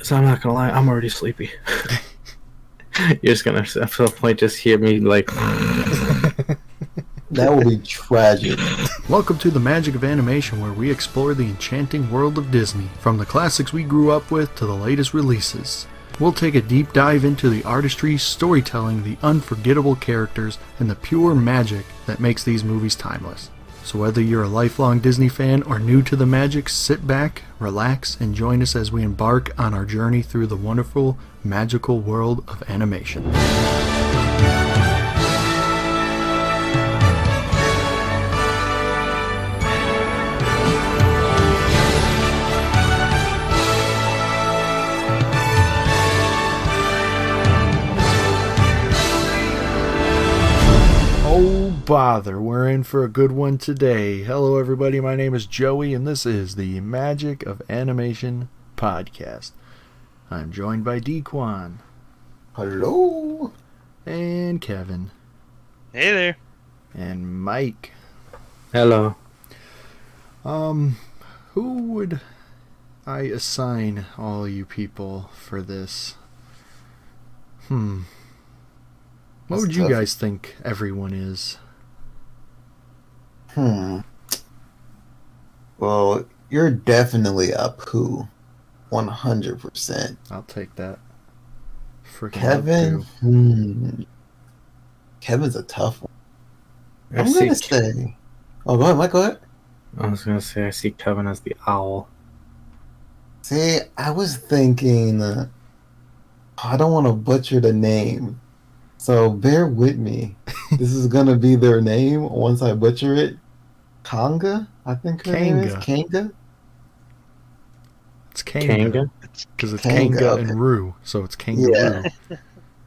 So I'm not gonna lie, I'm already sleepy. You're just gonna, at some point, just hear me like. That will be tragic. Welcome to the Magic of Animation, where we explore the enchanting world of Disney, from the classics we grew up with to the latest releases. We'll take a deep dive into the artistry, storytelling, the unforgettable characters, and the pure magic that makes these movies timeless. So whether you're a lifelong Disney fan or new to the magic, sit back, relax, and join us as we embark on our journey through the wonderful, magical world of animation. Oh bother, we're in for a good one today. Hello everybody, my name is Joey and this is the Magic of Animation podcast. I'm joined by Dequan. Hello. And Kevin. Hey there. And Mike. Hello. Who would I assign all you people for this? What would you guys think everyone is? Well, you're definitely a Pooh. 100%. I'll take that. Freaking Kevin? Kevin's a tough one. I'm going to say... Oh, go ahead, Mike, go ahead. I was gonna say I see Kevin as the owl. See, I was thinking... I don't want to butcher the name. So bear with me. This is going to be their name once I butcher it. Kanga? I think her name is Kanga? It's Kanga. Because it's Kanga and Roo, so it's Kangaroo. Yeah.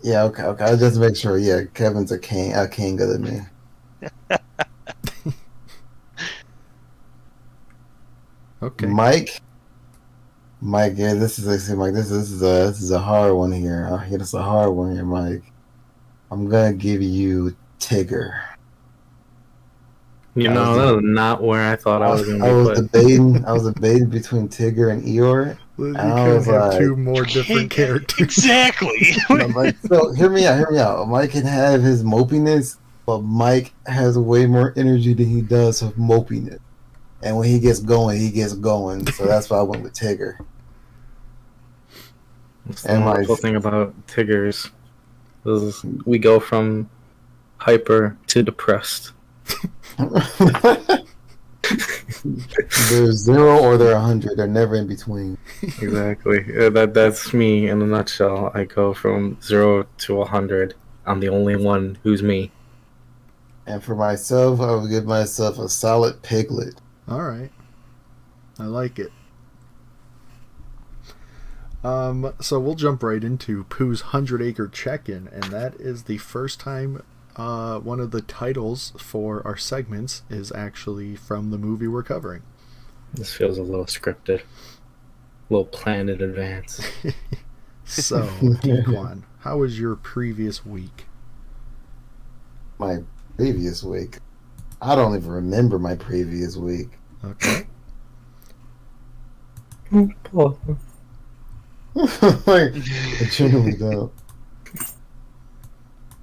Yeah, okay. I'll just make sure. Yeah, Kevin's a Kanga than me. Okay. Mike, yeah, this is a hard one here. It's a hard one here, Mike. I'm gonna give you Tigger. You know, that was not where I thought I was going to be. I was debating between Tigger and Eeyore. You couldn't have two more different characters. Exactly. So hear me out. Mike can have his mopiness, but Mike has way more energy than he does of mopiness. And when he gets going, he gets going. So that's why I went with Tigger. And the cool thing about Tiggers is we go from hyper to depressed. They're 0 or they're 100. They're never in between. Exactly. That's me in a nutshell. I go from 0 to 100. I'm the only one who's me. And for myself, I would give myself a solid Piglet. All right. I like it. So we'll jump right into Pooh's 100-Acre Check-In, and that is the first time one of the titles for our segments is actually from the movie we're covering. This feels a little scripted. A little planned in advance. So, Dequan, how was your previous week? My previous week? I don't even remember my previous week. Okay. I genuinely don't.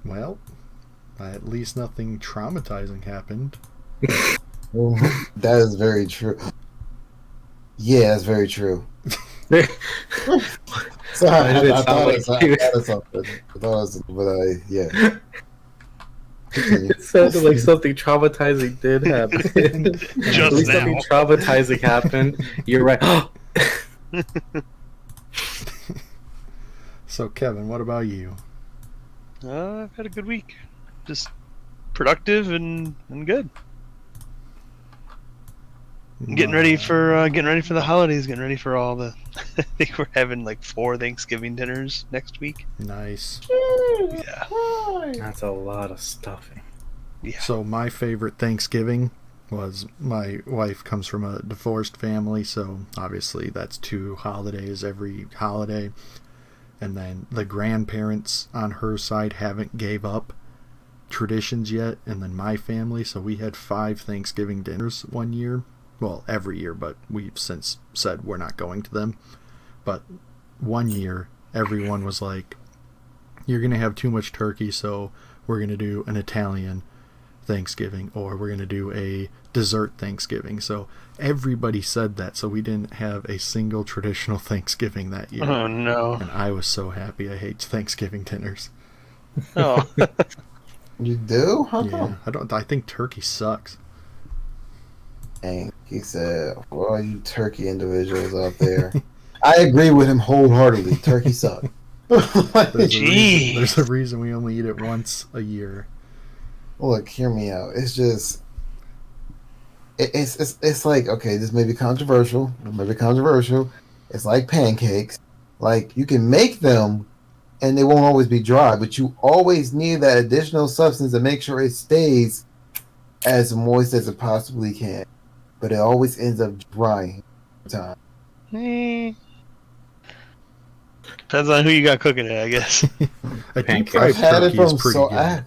Well, at least nothing traumatizing happened. Well, that is very true. Yeah, that's very true. Sorry, I thought it was something. Yeah. It sounded like something traumatizing did happen. Just now. Something traumatizing happened. You're right. So, Kevin, what about you? I've had a good week. Just productive and good. Getting ready for the holidays. Getting ready for all the. I think we're having like 4 Thanksgiving dinners next week. Nice. Yeah. That's a lot of stuffing. Yeah. So my favorite Thanksgiving was, my wife comes from a divorced family, so obviously that's 2 holidays every holiday. And then the grandparents on her side haven't gave up traditions yet, and then my family, so we had 5 Thanksgiving dinners one year. Well, every year, but we've since said we're not going to them. But one year, everyone was like, you're going to have too much turkey, so we're going to do an Italian Thanksgiving, or we're going to do a dessert Thanksgiving. So everybody said that, so we didn't have a single traditional Thanksgiving that year. Oh, no. And I was so happy. I hate Thanksgiving dinners. Oh. You do? How come? I think turkey sucks. Dang, he said, for all you turkey individuals out there. I agree with him wholeheartedly. Turkey sucks. There's a reason we only eat it once a year. Look, hear me out. It's just, it's like, okay, this may be controversial. It's like pancakes. Like, you can make them, and they won't always be dry, but you always need that additional substance to make sure it stays as moist as it possibly can. But it always ends up drying over time. Depends on who you got cooking it, I guess. A deep Pancakes. fried turkey is pretty good.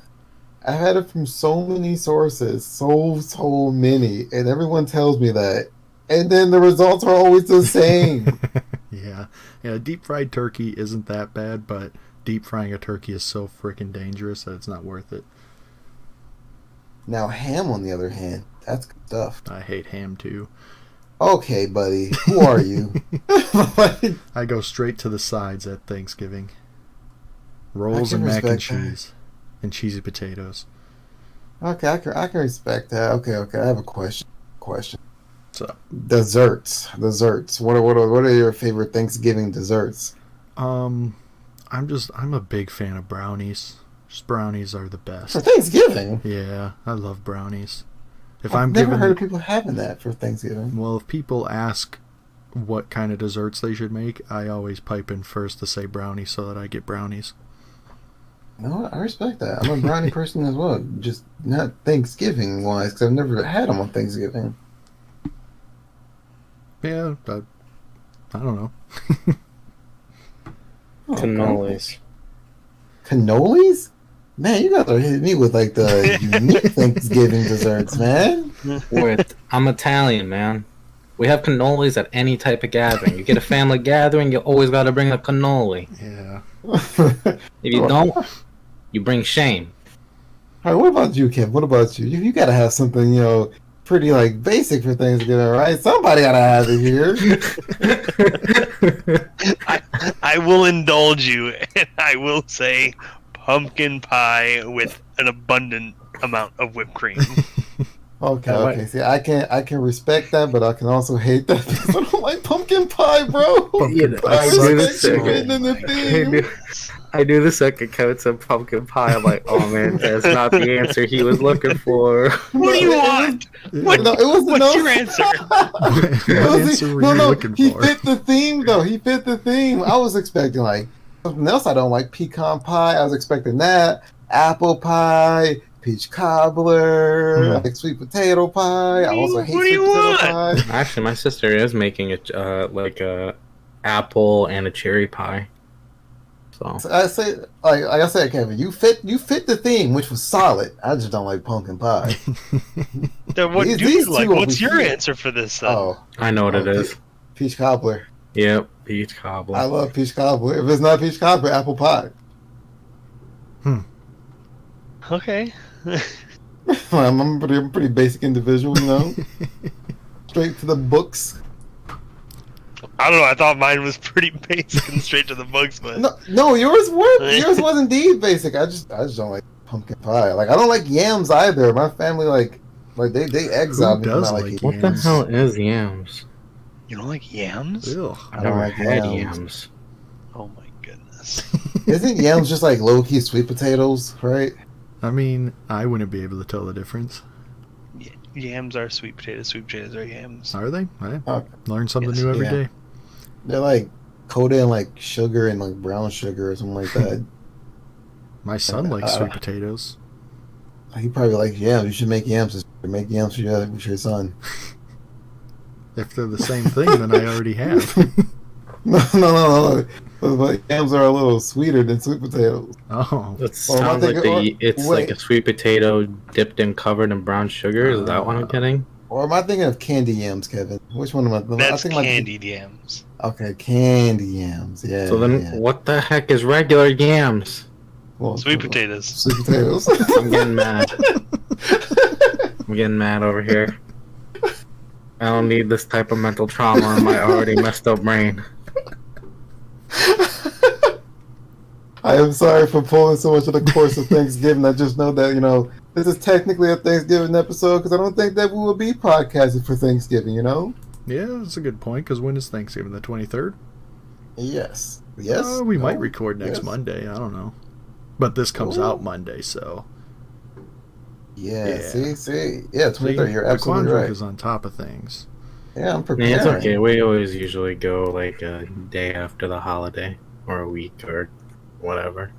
I've had it from so many sources, so many, and everyone tells me that. And then the results are always the same. Yeah, deep fried turkey isn't that bad, but deep frying a turkey is so freaking dangerous that it's not worth it. Now, ham, on the other hand, that's good stuff. I hate ham too. Okay, buddy, who are you? I go straight to the sides at Thanksgiving. Rolls I can and mac and respect that. cheese. And cheesy potatoes. Okay, I can respect that. Okay, I have a question. So, Desserts. What are your favorite Thanksgiving desserts? I'm a big fan of brownies. Just brownies are the best. For Thanksgiving? Yeah, I love brownies. I've never heard of people having that for Thanksgiving. Well, if people ask what kind of desserts they should make, I always pipe in first to say brownies so that I get brownies. No, I respect that. I'm a brownie person as well. Just not Thanksgiving wise, because I've never had them on Thanksgiving. Yeah, I don't know. Cannolis. Cannolis? Man, you gotta hit me with like the unique Thanksgiving desserts, man. I'm Italian, man. We have cannolis at any type of gathering. You get a family gathering, you always got to bring a cannoli. Yeah. If you don't, you bring shame. All right, what about you, Kev? What about you? You gotta have something, pretty like basic for Thanksgiving, right? Somebody gotta have it here. I will indulge you, and I will say pumpkin pie with an abundant amount of whipped cream. Okay. See, I can respect that, but I can also hate that because I don't like pumpkin pie, bro. Pumpkin pie I sucks. respect you getting in the theme. I knew the second Kevin said pumpkin pie. I'm like, oh man, that's not the answer he was looking for. What do you want? What's your answer? He fit the theme though. He fit the theme. I was expecting like something else. I don't like pecan pie. I was expecting that apple pie, peach cobbler, like sweet potato pie. I also hate sweet potato pie. Actually, my sister is making it like a apple and a cherry pie. So I say, like I said, Kevin, you fit the theme, which was solid. I just don't like pumpkin pie. Then what do you like? What's your answer for this? Then? Oh, I know what it is. Peach cobbler. Yep, peach cobbler. I love peach cobbler. If it's not peach cobbler, apple pie. Okay. I'm a pretty basic individual, Straight to the books. I don't know. I thought mine was pretty basic and straight to the books, but No, yours was indeed basic. I just don't like pumpkin pie. Like I don't like yams either. My family like they exile me. does not like like What the hell is yams? you don't like yams? Ew. I never like had yams. yams. Oh my goodness. Isn't yams just like low key sweet potatoes, right? I mean, I wouldn't be able to tell the difference. Yams are sweet potatoes. Sweet potatoes are yams. Are they? I Okay. learn something Yes. new every Yeah. day. They're like coated in like sugar and like brown sugar or something like that. My son likes sweet potatoes. He probably likes yams. You should make yams. Make yams for your son. If they're the same thing, then I already have. No. But yams are a little sweeter than sweet potatoes. Oh. It sounds like it's like a sweet potato dipped and covered in brown sugar. Is that what I'm getting? Or am I thinking of candy yams, Kevin? Which one am I? That's I think candied yams. Okay, candy yams. Yeah. So then, yeah. what the heck is regular yams? Well, Sweet potatoes. Sweet potatoes. I'm getting mad. I'm getting mad over here. I don't need this type of mental trauma in my already messed up brain. I am sorry for pulling so much of the course of Thanksgiving. I just know that, this is technically a Thanksgiving episode because I don't think that we will be podcasting for Thanksgiving, Yeah, that's a good point, because when is Thanksgiving? The 23rd? Yes. Yes. We no, might record next yes. Monday. I don't know. But this comes Ooh. out Monday, so... Yeah, see? Yeah, 23rd, you're the absolutely Quandric right. is on top of things. Yeah, I'm Yeah, preparing. it's okay. We always usually go like a day after the holiday, or a week, or whatever.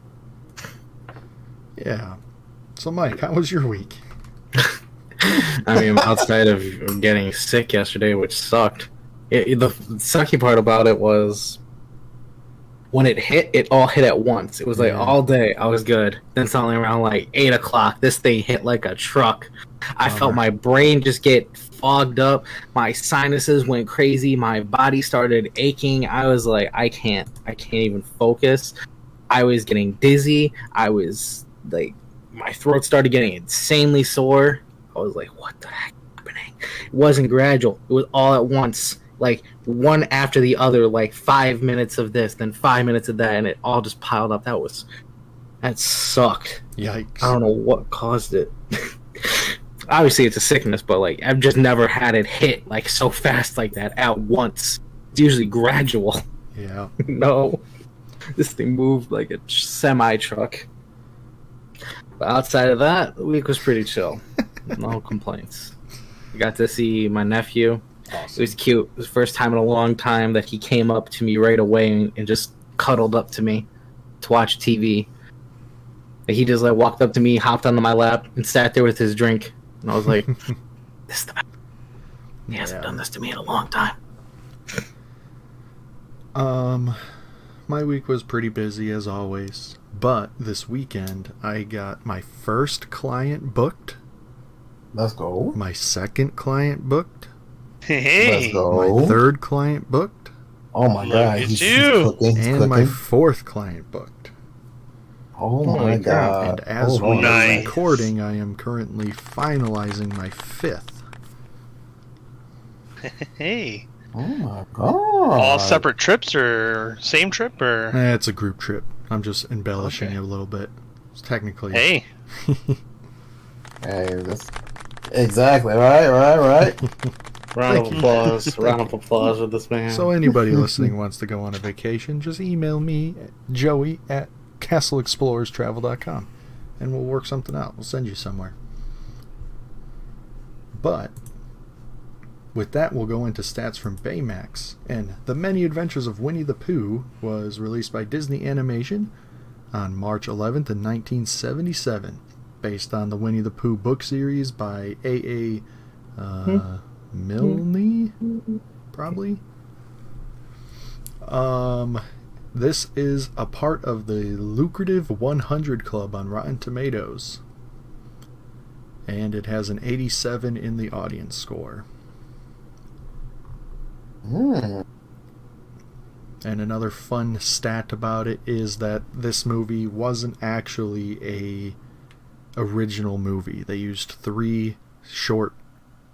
Yeah. So, Mike, how was your week? I mean, outside of getting sick yesterday, which sucked, the sucky part about it was when it hit, it all hit at once. It was like all day I was good. Then suddenly around like 8 o'clock, this thing hit like a truck. I felt my brain just get fogged up. My sinuses went crazy. My body started aching. I was like, I can't even focus. I was getting dizzy. I was like, my throat started getting insanely sore. I was like, what the heck is happening? It wasn't gradual. It was all at once. Like, one after the other, like 5 minutes of this, then 5 minutes of that, and it all just piled up. That sucked. Yikes. I don't know what caused it. Obviously, it's a sickness, but, like, I've just never had it hit, like, so fast like that at once. It's usually gradual. Yeah. No. This thing moved like a semi-truck. But outside of that, the week was pretty chill. No complaints. I got to see my nephew. Awesome. It was cute. It was the first time in a long time that he came up to me right away and just cuddled up to me to watch TV. And he just like walked up to me, hopped onto my lap, and sat there with his drink. And I was like, "This is the best. He hasn't done this to me in a long time." My week was pretty busy as always, but this weekend I got my first client booked. Let's go. My second client booked. Hey. Let's go. My third client booked. Oh my Look god, at he's you. cooking. He's And cooking. my fourth client booked. Oh my god. And as Hold we on. are Nice. recording, I am currently finalizing my fifth. Hey. Oh my god. All separate trips or same trip or? It's a group trip. I'm just embellishing Okay. it a little bit. It's technically. Hey. Hey, that's exactly right. Round of applause. Round of applause for this man. So anybody listening wants to go on a vacation, just email me, Joey, at castleexplorerstravel.com, and we'll work something out. We'll send you somewhere. But with that, we'll go into stats from Baymax. And The Many Adventures of Winnie the Pooh was released by Disney Animation on March 11th in 1977, based on the Winnie the Pooh book series by A.A. Milne, probably. This is a part of the lucrative 100 Club on Rotten Tomatoes, and it has an 87 in the audience score. Mm. And another fun stat about it is that this movie wasn't actually a original movie. They used 3 short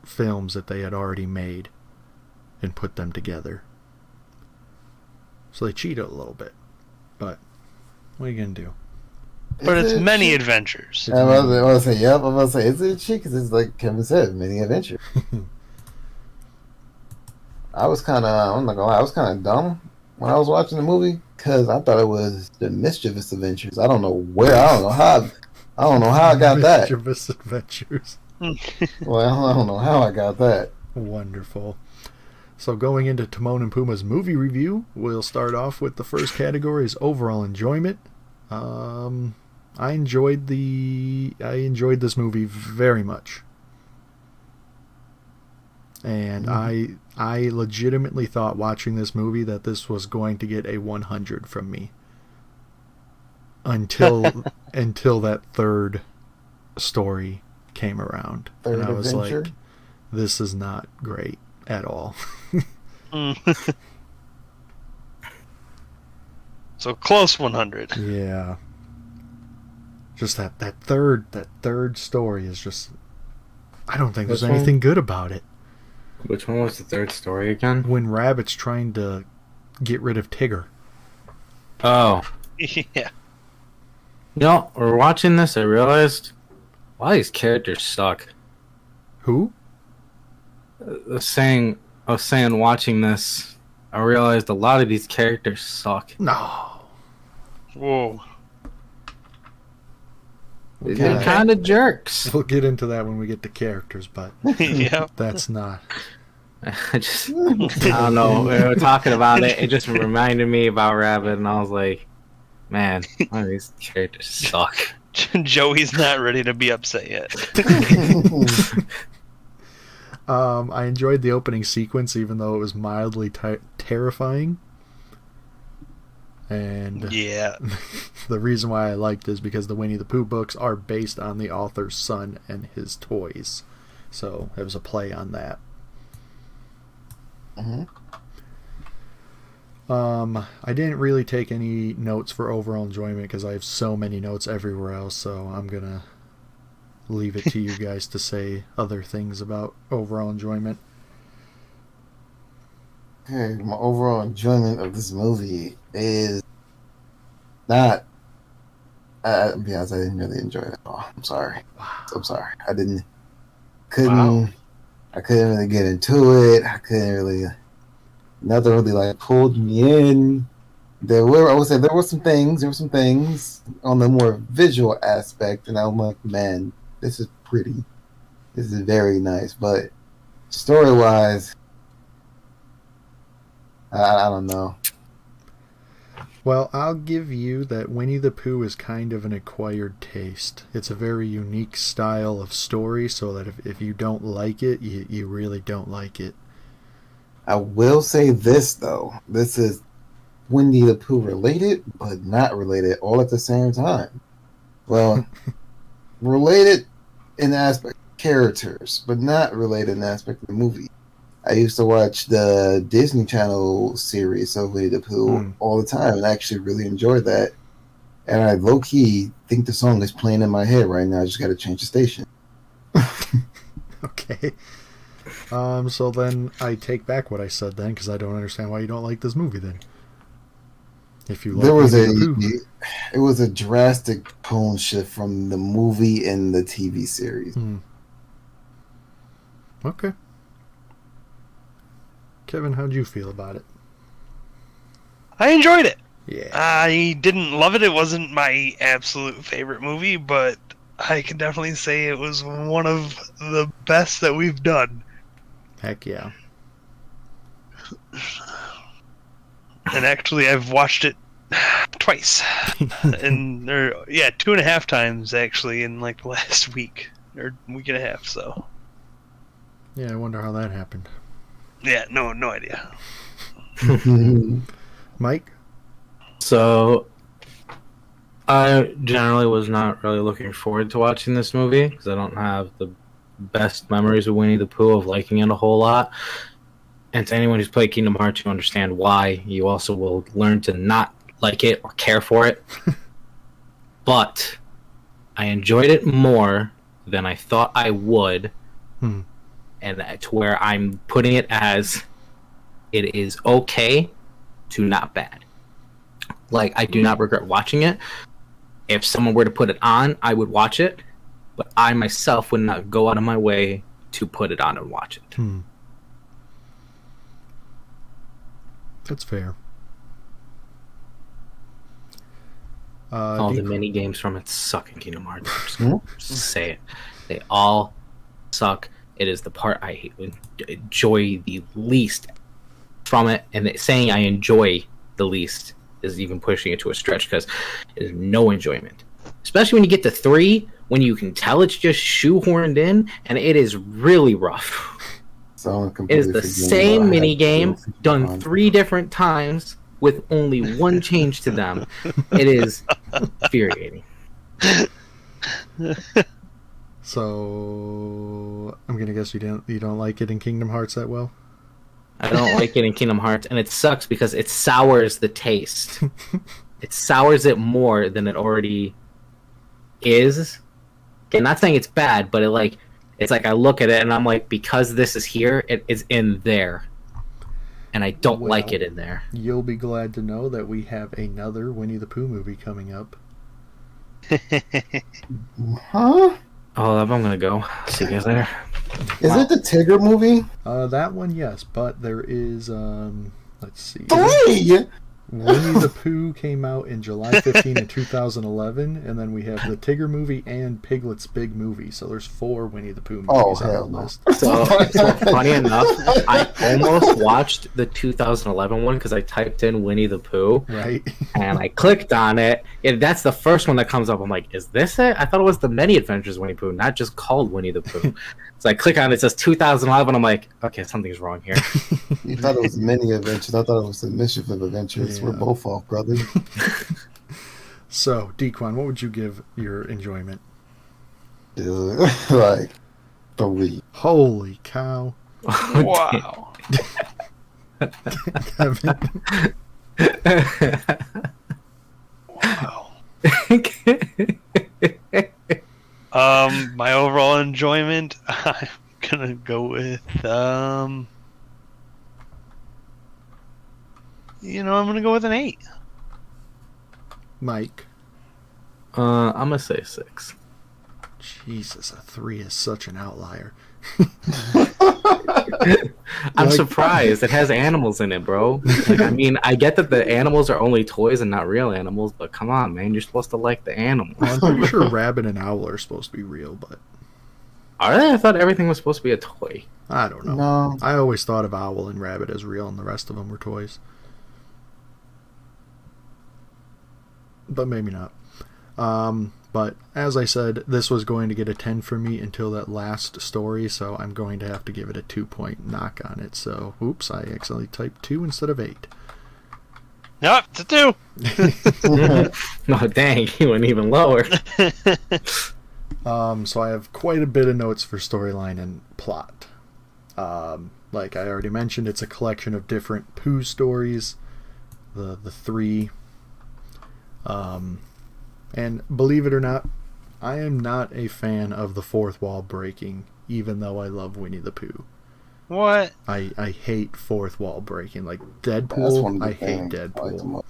films that they had already made and put them together. So they cheated a little bit. But what are you going to do? But Is it's it many cheap? adventures. I'm about to say, yep. I'm about to say, is it cheap? Because it's like Kevin said, many adventures. I was kind of, I'm not gonna lie, I was kind of dumb when I was watching the movie because I thought it was the Mischievous Adventures. I don't know how I got that. Mischievous Adventures. Well, I don't know how I got that. Wonderful. So going into Timon and Pumbaa's movie review, we'll start off with the first category is overall enjoyment. I enjoyed this movie very much. And I legitimately thought watching this movie that this was going to get a 100 from me. Until that third story came around. Third and I was adventure? like, This is not great at all. So close 100. Yeah. Just that third story is just... I don't think there's anything good about it. Which one was the third story again? When Rabbit's trying to get rid of Tigger. Oh. Yeah. No, we're watching this, I realized a lot of these characters suck. Who? I was saying watching this, I realized a lot of these characters suck. No. Whoa. They're kind of jerks. We'll get into that when we get to characters, but Yeah. that's not... I don't know. We were talking about it. It just reminded me about Rabbit, and I was like, man, one of these characters suck. Joey's not ready to be upset yet. I enjoyed the opening sequence, even though it was mildly terrifying. And yeah, the reason why I liked is because the Winnie the Pooh books are based on the author's son and his toys. So it was a play on that. Mm-hmm. I didn't really take any notes for overall enjoyment because I have so many notes everywhere else, so I'm gonna leave it to you guys to say other things about overall enjoyment. Okay, my overall enjoyment of this movie is not. To be honest, I didn't really enjoy it at all. I'm sorry. I'm sorry. I couldn't really get into it. Nothing really like pulled me in. I would say there were some things on the more visual aspect, and I'm like, man, this is pretty. This is very nice, but story-wise, I don't know. Well, I'll give you that Winnie the Pooh is kind of an acquired taste. It's a very unique style of story, so that if you don't like it, you really don't like it. I will say this, though. This is Winnie the Pooh related, but not related all at the same time. Well, related in aspect of characters, but not related in aspect of the movie. I used to watch the Disney Channel series of Winnie the Pooh all the time, and I actually really enjoyed that. And I low-key think the song is playing in my head right now. I just got to change the station. Okay. So then I take back what I said then, because I don't understand why you don't like this movie then. If you like it was a drastic tone shift from the movie and the TV series. Okay. Kevin, how'd you feel about it? I enjoyed it. Yeah. I didn't love it. It wasn't my absolute favorite movie, but I can definitely say it was one of the best that we've done. Heck yeah. And actually, I've watched it twice. And 2.5 times, actually, in like the last week or week and a half, so. Yeah, I wonder how that happened. Yeah, no idea. Mike? So, I generally was not really looking forward to watching this movie because I don't have the best memories of Winnie the Pooh of liking it a whole lot. And to anyone who's played Kingdom Hearts, you understand why. You also will learn to not like it or care for it. But I enjoyed it more than I thought I would. And to where I'm putting it as it is okay to not bad. Like, I do not regret watching it. If someone were to put it on, I would watch it. But I myself would not go out of my way to put it on and watch it. That's fair. All the mini games from it suck in Kingdom Hearts. I'm just say it. They all suck. It is the part I enjoy the least from it. And saying I enjoy the least is even pushing it to a stretch because there's no enjoyment. Especially when you get to 3, when you can tell it's just shoehorned in, and it is really rough. It is the same mini game done 3 different times with only one change to them. It is infuriating. So I'm gonna guess you don't like it in Kingdom Hearts that well. I don't like it in Kingdom Hearts, and it sucks because it sours the taste. It sours it more than it already is. Okay, not saying it's bad, but it's like I look at it and I'm like, because this is here, it is in there, and I don't like it in there. You'll be glad to know that we have another Winnie the Pooh movie coming up. Huh? Oh, I'm gonna go. See you guys later. Is it the Tigger movie? That one, yes, but there is let's see. 3! Winnie the Pooh came out in July 15 in 2011, and then we have the Tigger movie and Piglet's Big Movie. So there's 4 Winnie the Pooh movies on the list. So funny enough, I almost watched the 2011 one because I typed in Winnie the Pooh, right? And I clicked on it. That's the first one that comes up. I'm like, is this it? I thought it was the Many Adventures of Winnie the Pooh, not just called Winnie the Pooh. So I click on it, it says 2011. I'm like, okay, something's wrong here. You thought it was Many Adventures. I thought it was the Mischief of Adventures. Yeah. We're both off, brother. So, Dequan, what would you give your enjoyment? Like 3. Holy cow! Wow. Wow. My overall enjoyment, I'm gonna go with I'm gonna go with an 8. Mike. I'm gonna say 6. Jesus, a 3 is such an outlier. I'm surprised. It has animals in it, bro. Like, I mean, I get that the animals are only toys and not real animals, but come on, man, you're supposed to like the animals. Well, I'm pretty sure Rabbit and Owl are supposed to be real, but are they? I thought everything was supposed to be a toy. I don't know. No. I always thought of Owl and Rabbit as real, and the rest of them were toys. But maybe not. But as I said, this was going to get a 10 for me until that last story, so I'm going to have to give it a 2-point knock on it. So, oops, I accidentally typed 2 instead of 8. Nope, it's a 2. Oh, dang, he went even lower. So I have quite a bit of notes for storyline and plot. Like I already mentioned, it's a collection of different Pooh stories, the 3. And believe it or not, I am not a fan of the fourth wall breaking, even though I love Winnie the Pooh. What? I hate fourth wall breaking. Like Deadpool, I hate Deadpool.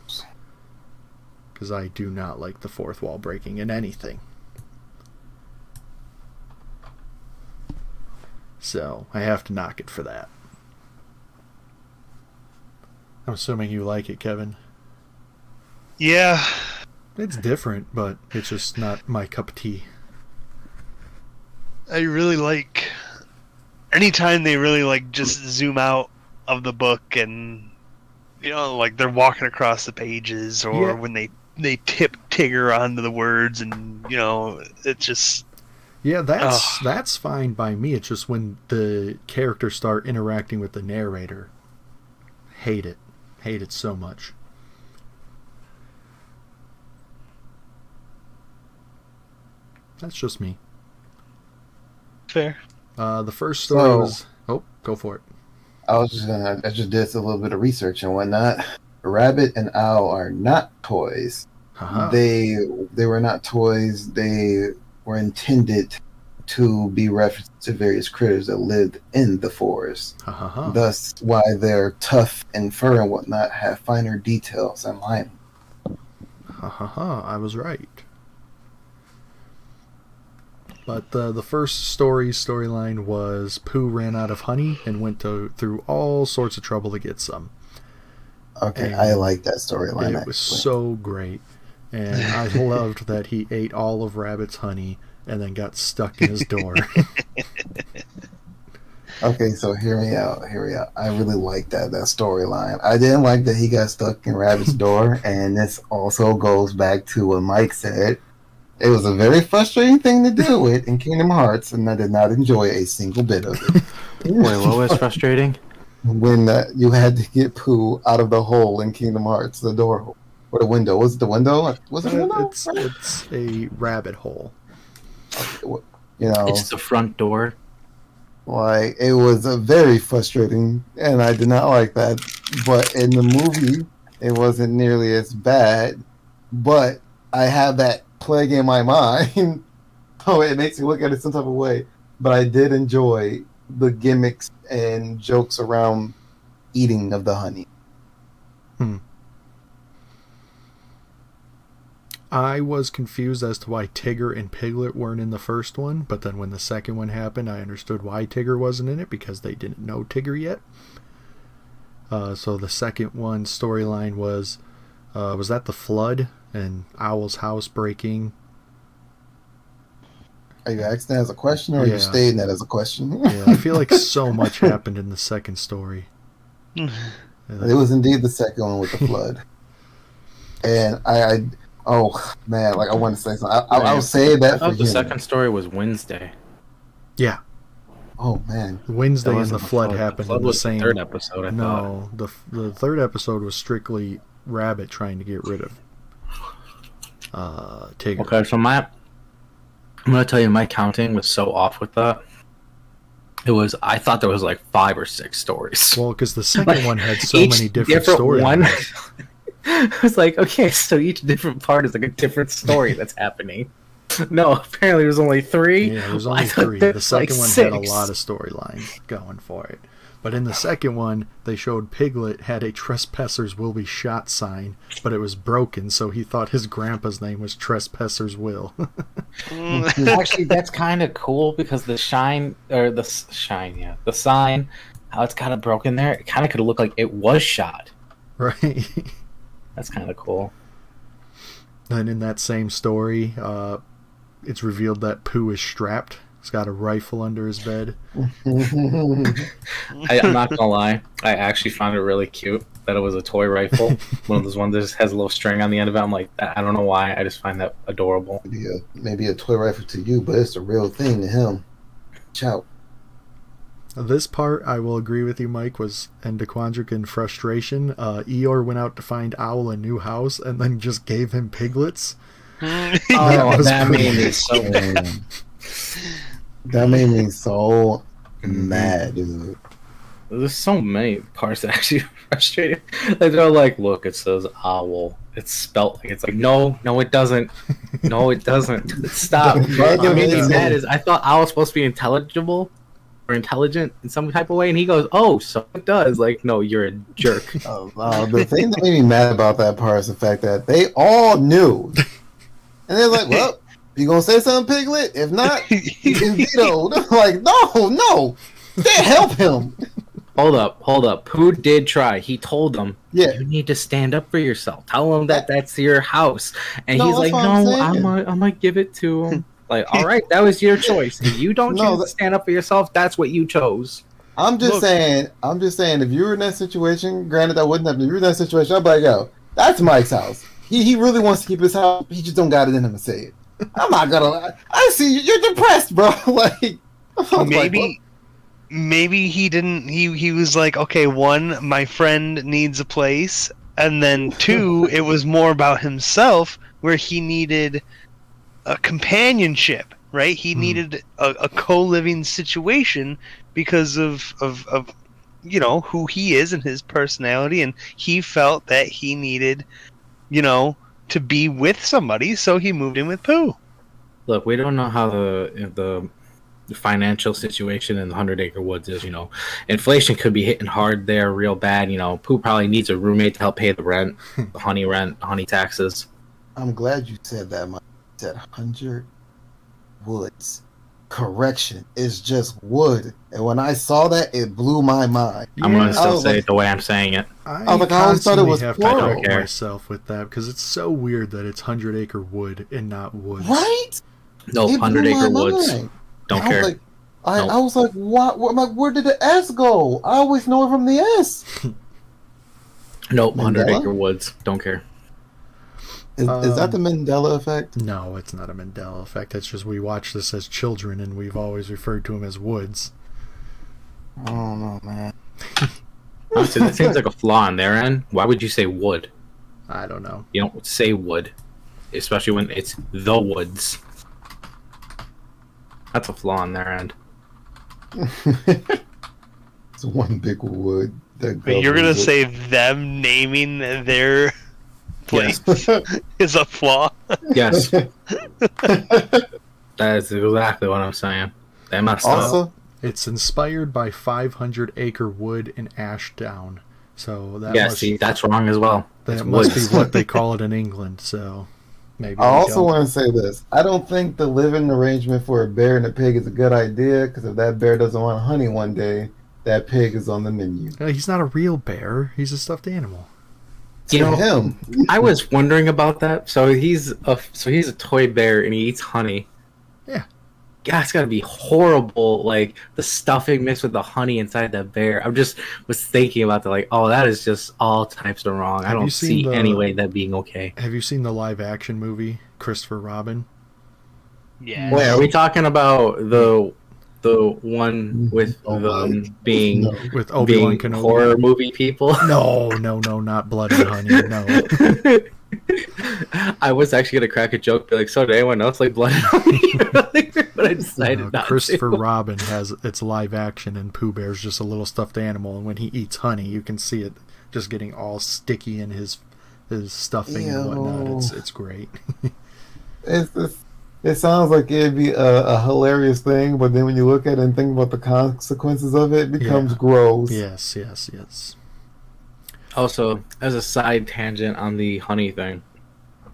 Because I do not like the fourth wall breaking in anything. So, I have to knock it for that. I'm assuming you like it, Kevin. Yeah. It's different, but it's just not my cup of tea. I really like anytime they really like just zoom out of the book and like they're walking across the pages, or when they tip Tigger onto the words, and it's just that's fine by me. It's just when the characters start interacting with the narrator, hate it so much. That's just me. Fair. The first story was... Oh, go for it. I just did a little bit of research and whatnot. Rabbit and Owl are not toys. Uh-huh. They were not toys. They were intended to be referenced to various critters that lived in the forest. Uh-huh. Thus, why their tough and fur and whatnot have finer details and lining. I was right. But the first storyline was Pooh ran out of honey and went through all sorts of trouble to get some. Okay, and I like that storyline. It was so great. And I loved that he ate all of Rabbit's honey and then got stuck in his door. Okay, so hear me out. I really like that storyline. I didn't like that he got stuck in Rabbit's door, and this also goes back to what Mike said. It was a very frustrating thing to deal with in Kingdom Hearts, and I did not enjoy a single bit of it. Wait, what was frustrating? When you had to get Pooh out of the hole in Kingdom Hearts, the door hole. Or the window. Was it the window? Was it the window? It's a rabbit hole. Okay, You know, It's the front door. like it was a very frustrating, and I did not like that. But in the movie, it wasn't nearly as bad. But I have that plague in my mind, so it makes me look at it some type of way. But I did enjoy the gimmicks and jokes around eating of the honey. I was confused as to why Tigger and Piglet weren't in the first one, but then when the second one happened, I understood why Tigger wasn't in it, because they didn't know Tigger yet. So the second one storyline was that the flood and Owl's house breaking? Are you asking that as a question, or are you stating that as a question? Yeah, I feel like so much happened in the second story. It was indeed the second one with the flood. And oh man, like I want to say something. I'll say that I for thought the him. second story was Wednesday. Yeah. Oh man, Wednesday and the flood happened The flood in the was same. the third episode. I thought. No, the third episode was strictly Rabbit trying to get rid of Tigger. Okay, so I'm gonna tell you, my counting was so off with that. I thought there was like 5 or 6 stories. Well, because the second one had so Each many different stories. I was like, okay, so each different part is like a different story that's happening. No, apparently there was only 3. Yeah, there was I only thought 3. there The was, second like, one 6. had a lot of storylines going for it. But in the second one, they showed Piglet had a Trespassers Will Be Shot sign, but it was broken, so he thought his grandpa's name was Trespassers Will. Actually, that's kind of cool because the sign, how it's kind of broken there, it kind of could look like it was shot. Right. That's kind of cool. And in that same story, it's revealed that Pooh is strapped. He's got a rifle under his bed. I'm not gonna lie, I actually found it really cute that it was a toy rifle. One of those ones that just has a little string on the end of it. I'm like, I don't know why, I just find that adorable. Maybe a toy rifle to you, but it's a real thing to him. Ciao. This part, I will agree with you, Mike, was endochondric and frustration. Eeyore went out to find Owl a new house and then just gave him piglets. That made me so mad. That made me so mad, dude. There's so many parts that actually frustrated. Like they're like, look, it says owl. It's spelt like it's like no, it doesn't. No, it doesn't. Stop. What made me mad is I thought owl was supposed to be intelligible or intelligent in some type of way, and he goes, "Oh, so it does." Like, no, you're a jerk. The thing that made me mad about that part is the fact that they all knew, and they're like, "Well, you gonna say something, Piglet? If not, you can vetoed." Like, no, they help him. Hold up. Pooh did try. He told them, Yeah, you need to stand up for yourself. Tell them that that's your house. And he's like, no, I'm gonna give it to him. Like, all right, that was your choice. If you don't choose to stand up for yourself, that's what you chose. I'm just saying, if you were in that situation, granted that wouldn't happen. If you were in that situation, I'd be like, yo, that's Mike's house. He really wants to keep his house. He just don't got it in him to say it. I'm not gonna. I see you're depressed, bro. Like, maybe he didn't. He was like, okay, 1, my friend needs a place, and then 2, it was more about himself, where he needed a companionship, right? He needed a co-living situation because of who he is and his personality, and he felt that he needed to be with somebody, so he moved in with Pooh. Look, we don't know how the financial situation in the 100 Acre Woods is. Inflation could be hitting hard there, real bad. Pooh probably needs a roommate to help pay the rent, the honey taxes. I'm glad you said that, Mike. You said 100 Woods. Correction, it's just wood. And when I saw that, it blew my mind. I'm gonna still say it the way I'm saying it. I always thought it was have to plural. correct myself with that because it's so weird that it's 100 Acre Wood and not woods. Right? No, 100 Acre Woods. Don't care. I was like, what? Where did the S go? I always know it from the S. Nope, 100 Acre Woods. Don't care. Is that the Mandela effect? No, it's not a Mandela effect. It's just we watch this as children and we've always referred to them as woods. I don't know, man. Honestly, that seems like a flaw on their end. Why would you say wood? I don't know. You don't say wood, especially when it's the woods. That's a flaw on their end. It's one big wood that But you're gonna governs it. say them naming their place Yes. is a flaw? Yes, that is exactly what I'm saying. They messed up. Also, It's inspired by 500 Acre Wood in Ashdown. So that Yeah, must, see, that's wrong as well. It's that must be woods. what they call it in England. So maybe I they also don't. want to say this. I don't think the living arrangement for a bear and a pig is a good idea, because if that bear doesn't want honey one day, that pig is on the menu. He's not a real bear. He's a stuffed animal. You know, Him. I was wondering about that. So he's a toy bear and he eats honey. Yeah. Yeah, it's gotta be horrible. Like the stuffing mixed with the honey inside the bear. I just was thinking about that. Like, oh, that is just all types of wrong. I Have you don't seen see any way that being okay. Have you seen the live action movie, Christopher Robin? Yeah. Wait, are we talking about the one with them being No. With Obi-Wan being Kenobi? horror movie people? No, not Blood and Honey. No. I was actually gonna crack a joke, be like, "So did anyone else like Blood and Honey?" But I decided not Christopher to. Robin has its live action, and Pooh Bear's just a little stuffed animal. And when he eats honey, you can see it just getting all sticky in his stuffing and whatnot. It's great. It sounds like it'd be a hilarious thing, but then when you look at it and think about the consequences of it, it becomes gross. Yes. Also, as a side tangent on the honey thing,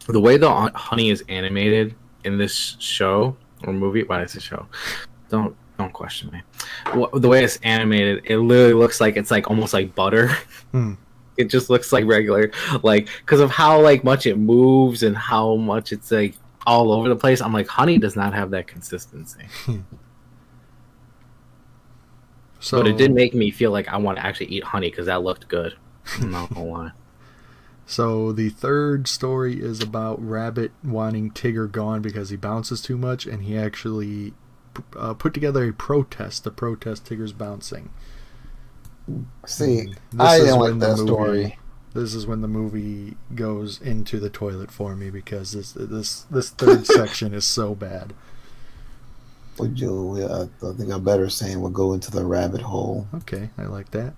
the way the honey is animated in this show or movie, why is it show? Don't question me. The way it's animated, it literally looks like it's like almost like butter. It just looks like regular, like because of how like much it moves and how much it's like all over the place. I'm like, honey does not have that consistency. So, But it did make me feel like I want to actually eat honey because that looked good. I'm not gonna lie. So the third story is about Rabbit wanting Tigger gone because he bounces too much, and he actually put together a protest to protest Tigger's bouncing. See, This I is didn't when like the that movie- story. This is when the movie goes into the toilet for me because this third section is so bad. Would you? I think a better saying would go into the rabbit hole. Okay, I like that.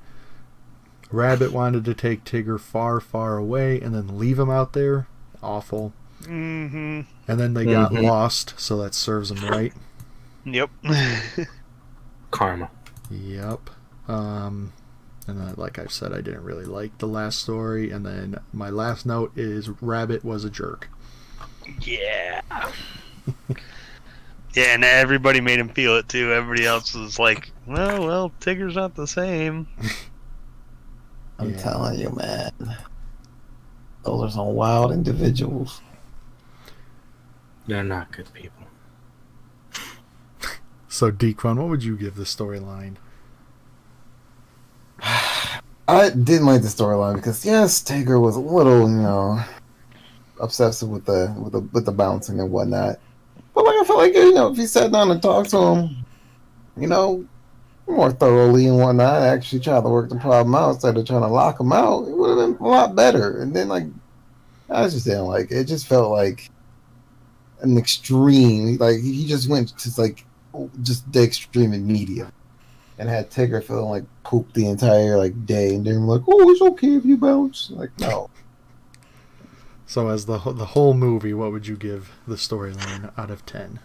Rabbit wanted to take Tigger far, far away and then leave him out there. Awful. Mm-hmm. And then they got lost, so that serves them right. Yep. Karma. Yep. And then, like I said, I didn't really like the last story. And then my last note is Rabbit was a jerk. Yeah. Yeah, and everybody made him feel it too. Everybody else was like, well, Tigger's not the same. I'm telling you, man. Those are some wild individuals. They're not good people. So, Dequan, what would you give the storyline? I didn't like the storyline because yes, Tigger was a little, obsessive with the bouncing and whatnot. But like I felt like if you sat down and talked to him, more thoroughly and whatnot, actually try to work the problem out instead of trying to lock him out, it would have been a lot better. And then I just didn't like it. It just felt like an extreme. Like he just went to just the extreme in media, and had Tigger feeling like poop the entire day, and then like, oh, it's okay if you bounce. Like no. So, as the whole movie, what would you give the storyline out of 10?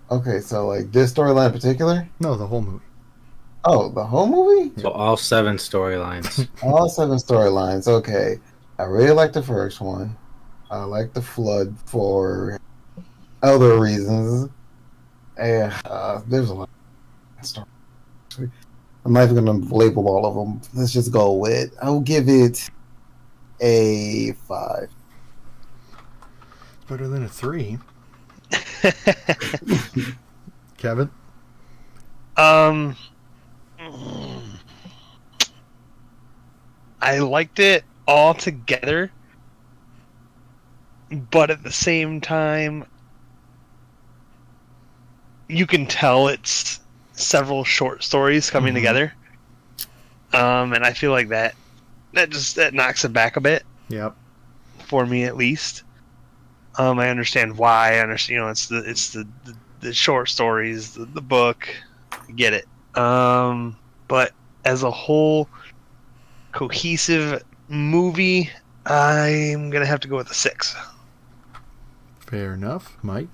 Okay, so this storyline in particular? No, the whole movie. Oh, the whole movie? So all 7 storylines. All 7 storylines. Okay, I really like the first one. I like the flood for other reasons. And there's a lot of stories. I'm not even going to label all of them. Let's just go with. I'll give it a 5. It's better than a 3. Kevin? I liked it all together, but at the same time, you can tell it's several short stories coming together. And I feel like that knocks it back a bit. Yep. For me, at least. I understand why. I understand, it's the the short stories, the book, I get it. But as a whole cohesive movie, I'm gonna have to go with a 6. Fair enough. Mike?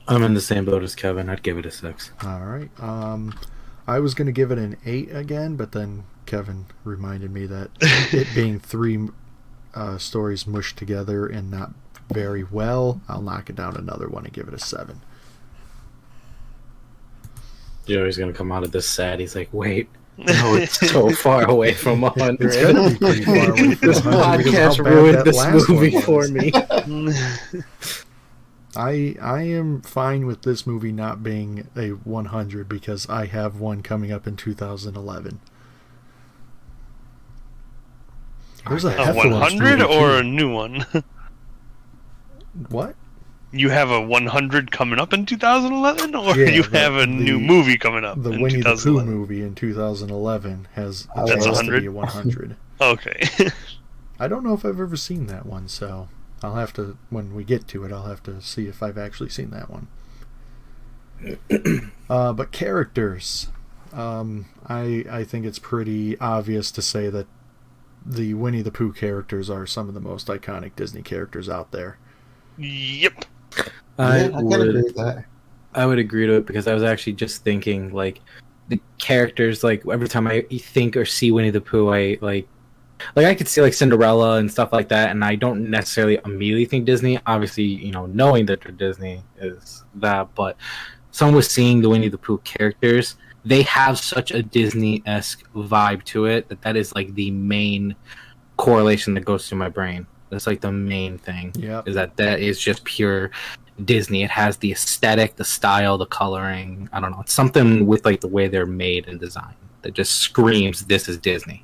I'm in the same boat as Kevin. I'd give it a 6. All right. I was going to give it an 8 again, but then Kevin reminded me that it being 3 stories mushed together and not very well, I'll knock it down another one and give it a 7. Joey's gonna come out of this sad. He's like, wait, no, it's so far away from 100. It's going to be pretty far away from This 100 because podcast of how bad ruined that this last movie one for was. me. I am fine with this movie not being a 100 because I have one coming up in 2011. There's a A Heffalump 100 movie, or too. a new one? What? You have a 100 coming up in 2011, or Yeah, you have a new movie coming up The in Winnie the Pooh 2011? movie in 2011 has a That's chance to 100? be a 100. Okay. I don't know if I've ever seen that one, so I'll have to, when we get to it, I'll have to see if I've actually seen that one. But characters, I think it's pretty obvious to say that the Winnie the Pooh characters are some of the most iconic Disney characters out there. Yep. I can agree with that. I would agree to it because I was actually just thinking like the characters. Like every time I think or see Winnie the Pooh, I like I could see like Cinderella and stuff like that, and I don't necessarily immediately think Disney. Obviously, you know, knowing that they're Disney is that, but someone was seeing the Winnie the Pooh characters. They have such a Disney-esque vibe to it that is like the main correlation that goes through my brain. That's like the main thing. Yeah. Is that is just pure Disney. It has the aesthetic, the style, the coloring. I don't know. It's something with like the way they're made and designed that just screams this is Disney.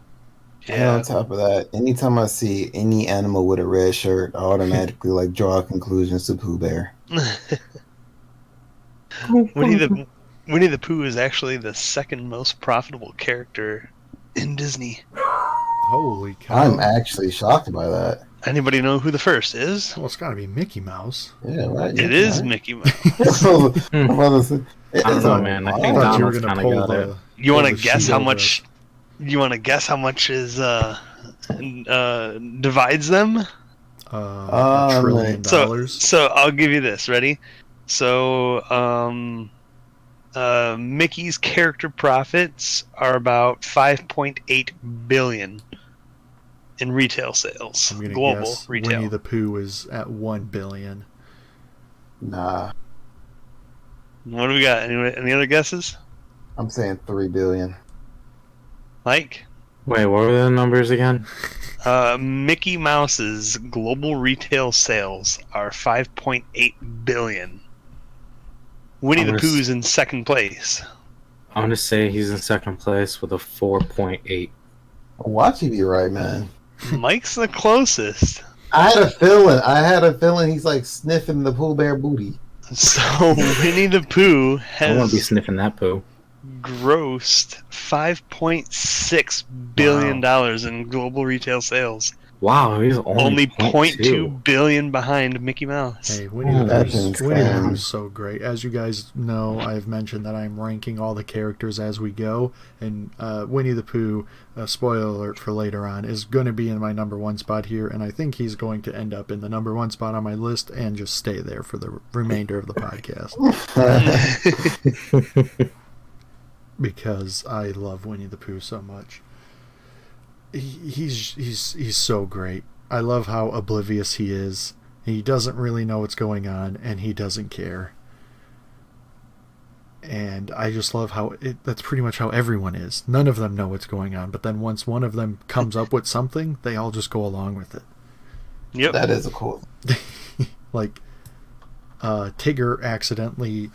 And on top of that, anytime I see any animal with a red shirt, I automatically like draw conclusions to Pooh Bear. Winnie the Pooh is actually the second most profitable character in Disney. Holy cow. I'm actually shocked by that. Anybody know who the first is? Well, it's got to be Mickey Mouse. Yeah, right. It is Mickey Mouse. I don't know, man. I think I thought you were Donald's going to kind pull of got it. the... You want to pull the guess sheet how over much? You want to guess how much is divides them? $1 trillion. So I'll give you this. Ready? So Mickey's character profits are about 5.8 billion in retail sales. I'm going to Global guess retail. Winnie the Pooh is at 1 billion. Nah, What do we got? Any other guesses? I'm saying 3 billion. Mike? Wait, what were the numbers again? Mickey Mouse's global retail sales are 5.8 billion. Winnie the Pooh's in second place. I'm gonna say he's in second place with a 4.8. Watch you be right, man. Mike's the closest. I had a feeling he's like sniffing the Pooh Bear booty. So Winnie the Pooh I want to be has sniffing that poo. grossed $5.6 billion in global retail sales. Wow, he's Only 0.2 0.2 billion behind Mickey Mouse. Hey, Winnie that's the insane. Pooh's so great. As you guys know, I've mentioned that I'm ranking all the characters as we go, and Winnie the Pooh, spoiler alert for later on, is going to be in my number 1 spot here, and I think he's going to end up in the number 1 spot on my list and just stay there for the remainder of the podcast. Because I love Winnie the Pooh so much. He's so great. I love how oblivious he is. He doesn't really know what's going on, and he doesn't care. And I just love how that's pretty much how everyone is. None of them know what's going on, but then once one of them comes up with something, they all just go along with it. Yep. That is a cool. Like Tigger accidentally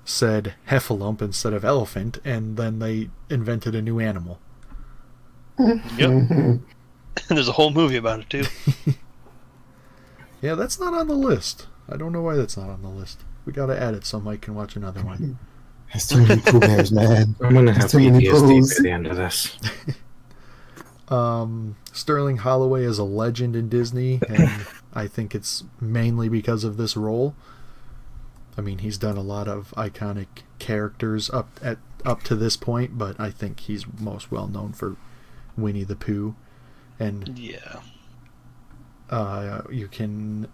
said heffalump instead of elephant, and then they invented a new animal. Yep. There's a whole movie about it too. Yeah, that's not on the list. I don't know why that's not on the list. We gotta add it so Mike can watch another one. There's too many Pooh Bears, man. I'm gonna have There's too many PTSD Poohs. by the end of this. Sterling Holloway is a legend in Disney, and I think it's mainly because of this role. I mean, he's done a lot of iconic characters up to this point, but I think he's most well known for Winnie the Pooh. And Yeah. You can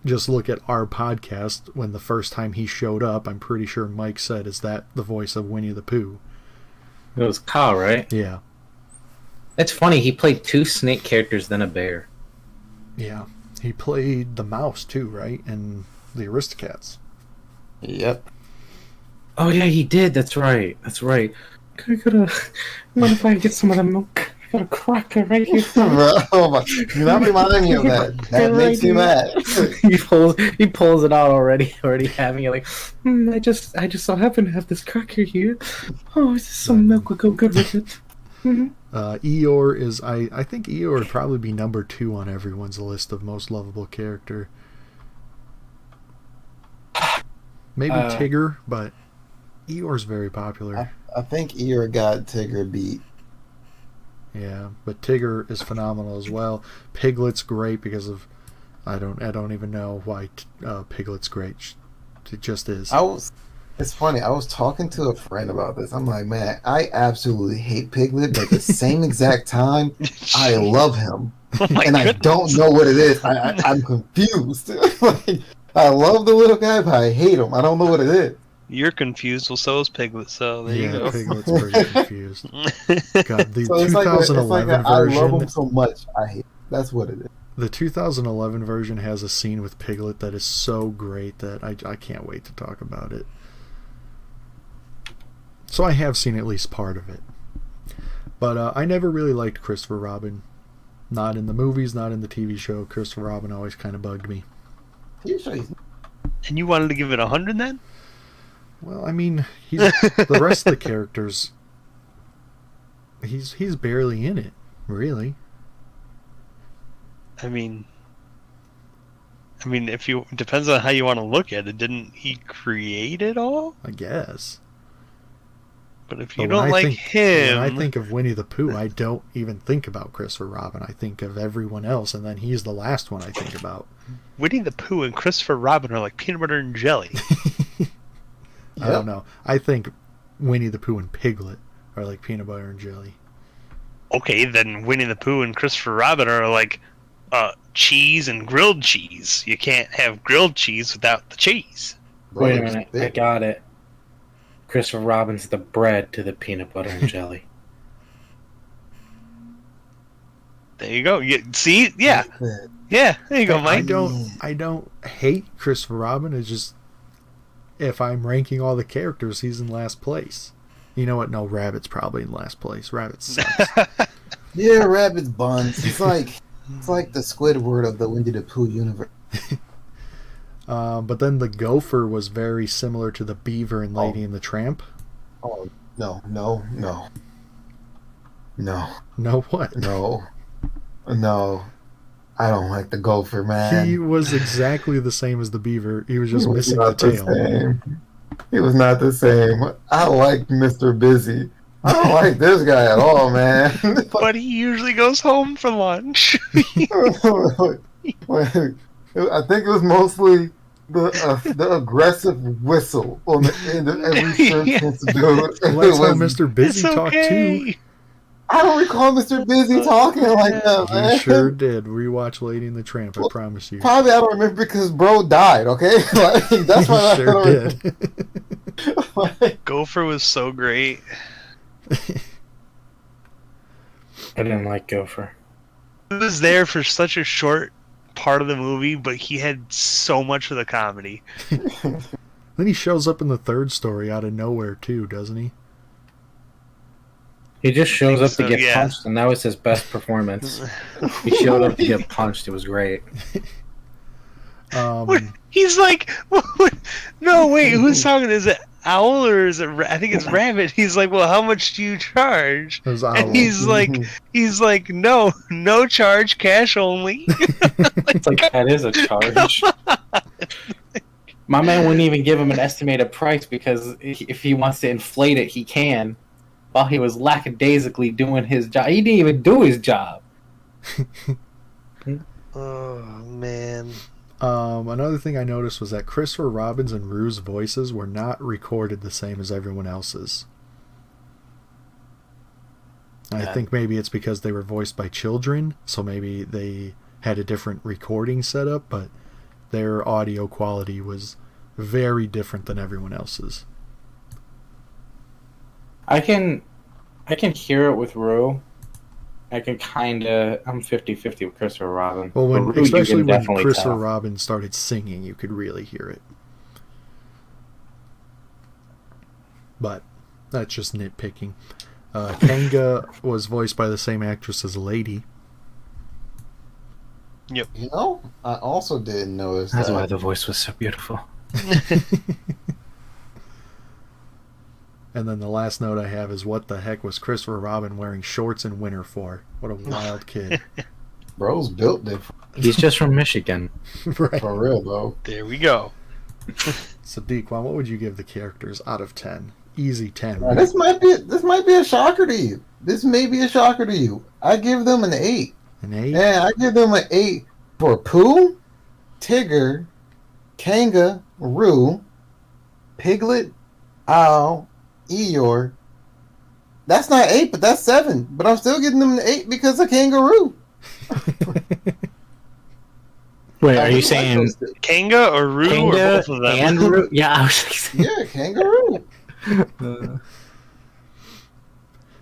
just look at our podcast. When the first time he showed up, I'm pretty sure Mike said, "Is that the voice of Winnie the Pooh?" It was Kyle, right? Yeah. It's funny, he played 2 snake characters, then a bear. Yeah. He played the mouse too, right? And the Aristocats. Yep. Oh yeah, he did. That's right. That's right. Could I go to? What if I get some of the milk? I got a cracker right here. Oh my! You're not reminding me of that. That makes me mad. He pulls it out already having it like. I just so happen to have this cracker here. Oh, is this some milk would go good with it? Eeyore is I think Eeyore would probably be number 2 on everyone's list of most lovable character. Maybe Tigger, but Eeyore's very popular. I think Eeyore got Tigger beat. Yeah, but Tigger is phenomenal as well. Piglet's great because of I don't even know why Piglet's great. It just is. It's funny. I was talking to a friend about this. I'm like, man, I absolutely hate Piglet, but at the same exact time, I love him, and I don't know what it is. I'm confused. Like, I love the little guy, but I hate him. I don't know what it is. You're confused. Well, so is Piglet. So there you go. Piglet's pretty confused. God, the So 2011 I version. love him so much. I hate him. That's what it is. The 2011 version has a scene with Piglet that is so great that I can't wait to talk about it. So I have seen at least part of it. But I never really liked Christopher Robin. Not in the movies, not in the TV show. Christopher Robin always kind of bugged me. And you wanted to give it 100 then? Well, I mean, the rest of the characters, he's barely in it, really. I mean, if you depends on how you want to look at it. Didn't he create it all? I guess. But if you don't like him, when I think of Winnie the Pooh, I don't even think about Christopher Robin. I think of everyone else, and then he's the last one I think about. Winnie the Pooh and Christopher Robin are like peanut butter and jelly. I don't know. I think Winnie the Pooh and Piglet are like peanut butter and jelly. Okay, then Winnie the Pooh and Christopher Robin are like cheese and grilled cheese. You can't have grilled cheese without the cheese. Wait a minute, I got it. Christopher Robin's the bread to the peanut butter and jelly. There you go. See? Yeah. Yeah, there you go, Mike. I don't hate Christopher Robin. It's just if I'm ranking all the characters, he's in last place. You know what? No, Rabbit's probably in last place. Rabbit sucks. Yeah, Rabbit's buns. It's like the Squidward of the Winnie the Pooh universe. But then the Gopher was very similar to the Beaver in Lady and the Tramp. Oh, no. No what? No. I don't like the Gopher, man. He was exactly the same as the Beaver. He was just missing the tail. He was not the same. I like Mr. Busy. I don't like this guy at all, man. But he usually goes home for lunch. I think it was mostly the aggressive whistle on the end of every sentence, dude. Well, that's how Mr. Busy talked too. I don't recall Mr. Busy talking like that, man. You sure did. Rewatch Lady and the Tramp, I promise you. Probably I don't remember because bro died, okay? Like, that's why Sure I don't did. Gopher was so great. I didn't like Gopher. He was there for such a short part of the movie, but he had so much of the comedy. Then he shows up in the third story out of nowhere too, doesn't he? He just shows up to get punched, and that was his best performance. He showed up to get punched. It was great. He's like, no, wait, who's talking? Is it Owl or is it? I think it's Rabbit. He's like, well, how much do you charge? And he's like, no charge, cash only. It's like that is a charge. My man wouldn't even give him an estimated price because if he wants to inflate it, he can. While he was lackadaisically doing his job, he didn't even do his job. Oh man! Another thing I noticed was that Christopher Robin's and Rue's voices were not recorded the same as everyone else's. I think maybe it's because they were voiced by children, so maybe they had a different recording setup, but their audio quality was very different than everyone else's. I can hear it with Rue. I'm 50-50 with Christopher Robin. Well, Rue, especially when Christopher Robin started singing, you could really hear it. But that's just nitpicking. Kanga was voiced by the same actress as Lady. Yep. You know, I also didn't notice That's that. why the voice was so beautiful. And then the last note I have is, what the heck was Christopher Robin wearing shorts in winter for? What a wild kid. Bro's built different. He's just from Michigan. Right. For real, though. There we go. So, Dequan, what would you give the characters out of 10? Easy 10. Now, this might be a shocker to you. This may be a shocker to you. I give them an 8. An 8? Yeah, I give them an 8 for Pooh, Tigger, Kanga, Roo, Piglet, Owl, Eeyore. That's not 8, but that's 7. But I'm still giving them an 8 because of Kangaroo. Wait, are you saying Kanga or Rue or both of them? and Rue? Yeah, I was like, Yeah, Kangaroo.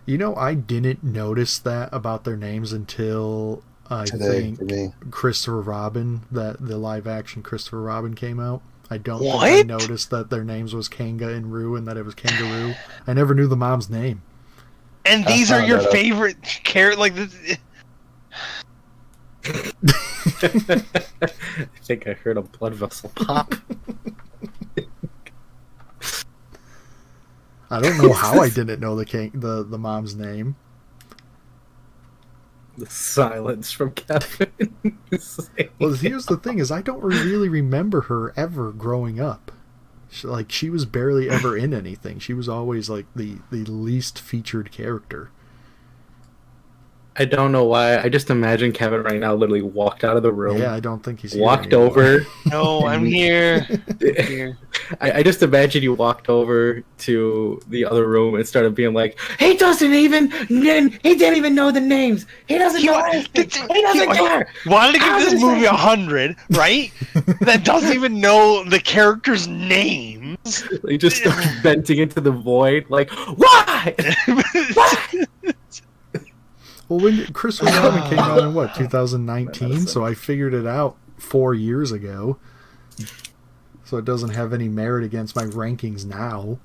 You know, I didn't notice that about their names until I Today, think for me. Christopher Robin, that the live action Christopher Robin came out. I don't think I What? noticed that their names was Kanga and Rue and that it was Kangaroo. I never knew the mom's name. And I these are found your that out. favorite characters? Like this. I think I heard a blood vessel pop. I don't know how I didn't know the mom's name. The silence from Kevin. Well, here's the thing: is I don't really remember her ever growing up. She was barely ever in anything. She was always like the least featured character. I don't know why. I just imagine Kevin right now literally walked out of the room. Yeah, I don't think he's here walked anymore. over. No, I'm here. I'm here. I just imagine you walked over to the other room and started being like, he didn't even know the names. He doesn't know anything. He doesn't care. Wanted to give I was this gonna movie say- 100, right? That doesn't even know the characters' names. He just started venting into the void like, why? Why? Well, when Christopher Robin came out in what, 2019? So I figured it out 4 years ago. So it doesn't have any merit against my rankings now.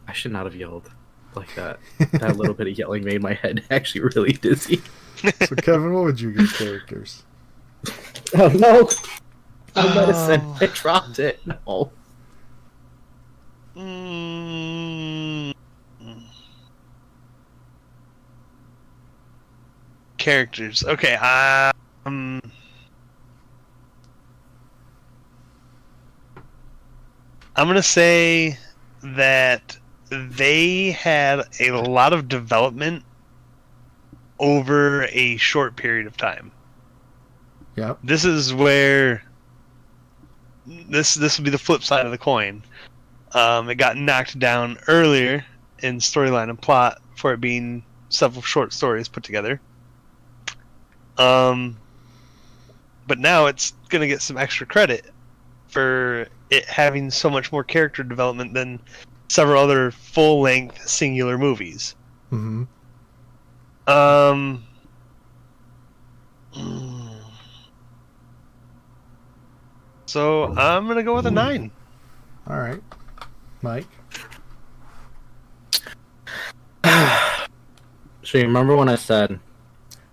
I should not have yelled like that. That little bit of yelling made my head actually really dizzy. So Kevin, what would you give characters? Oh no! The medicine. I dropped it. No. Characters. Okay. I'm gonna say that they had a lot of development over a short period of time. Yep. This is where this would be the flip side of the coin. It got knocked down earlier in storyline and plot for it being several short stories put together. But now it's gonna get some extra credit for it having so much more character development than several other full-length singular movies. Mm-hmm. So I'm gonna go with a 9. All right. Mike? So you remember when I said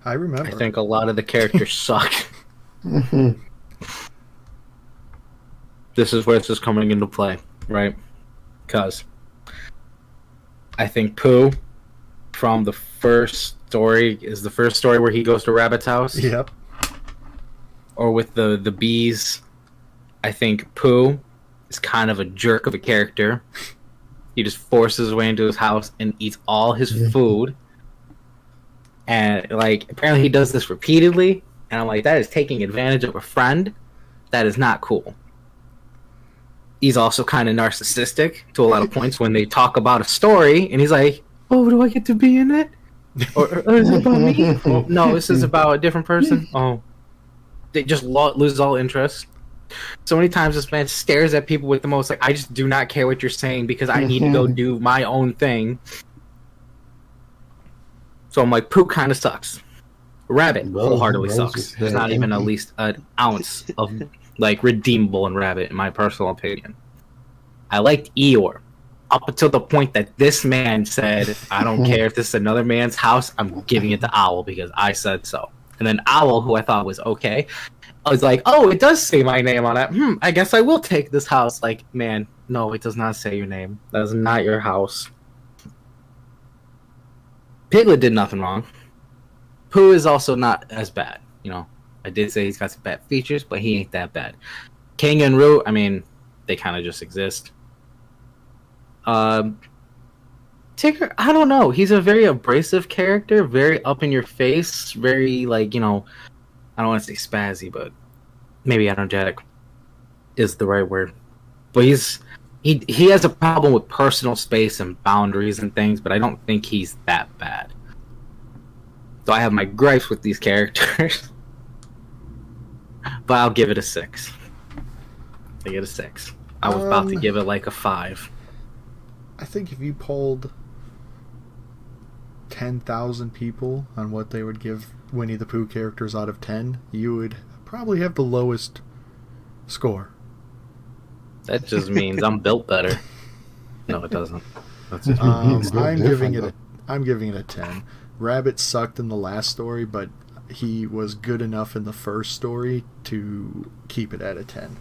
I remember. I think a lot of the characters suck? This is where this is coming into play, right? Because I think Pooh from the first story is the first story where he goes to Rabbit's house. Yep. Or with the bees. I think Pooh is kind of a jerk of a character. He just forces his way into his house and eats all his food. And like apparently he does this repeatedly, And I'm like, that is taking advantage of a friend. That is not cool. He's also kind of narcissistic to a lot of points when they talk about a story, and he's like, "Oh, do I get to be in it? Or is it about me? Oh, no, this is about a different person." Oh, they just lose all interest. So many times this man stares at people with the most like, I just do not care what you're saying because I need to go do my own thing. So I'm like, Pooh kind of sucks. Rabbit wholeheartedly sucks. There's not even at least an ounce of like redeemable in Rabbit, in my personal opinion. I liked Eeyore up until the point that this man said, I don't care if this is another man's house, I'm giving it to Owl because I said so. And then Owl, who I thought was okay, I was like, oh, it does say my name on it. I guess I will take this house. Like, man, no, it does not say your name. That is not your house. Piglet did nothing wrong. Pooh is also not as bad, you know. I did say he's got some bad features, but he ain't that bad. King and Roo, I mean, they kind of just exist. Tigger, I don't know. He's a very abrasive character, very up in your face, very, like, you know, I don't want to say spazzy, but maybe energetic is the right word. But he has a problem with personal space and boundaries and things, but I don't think he's that bad. So I have my gripes with these characters. But I'll give it a 6. I get a 6. I was about to give it like a 5. I think if you polled 10,000 people on what they would give Winnie the Pooh characters out of 10, you would probably have the lowest score. That just means I'm built better. No, it doesn't. That's just I'm giving it a 10. Rabbit sucked in the last story, but he was good enough in the first story to keep it at a 10.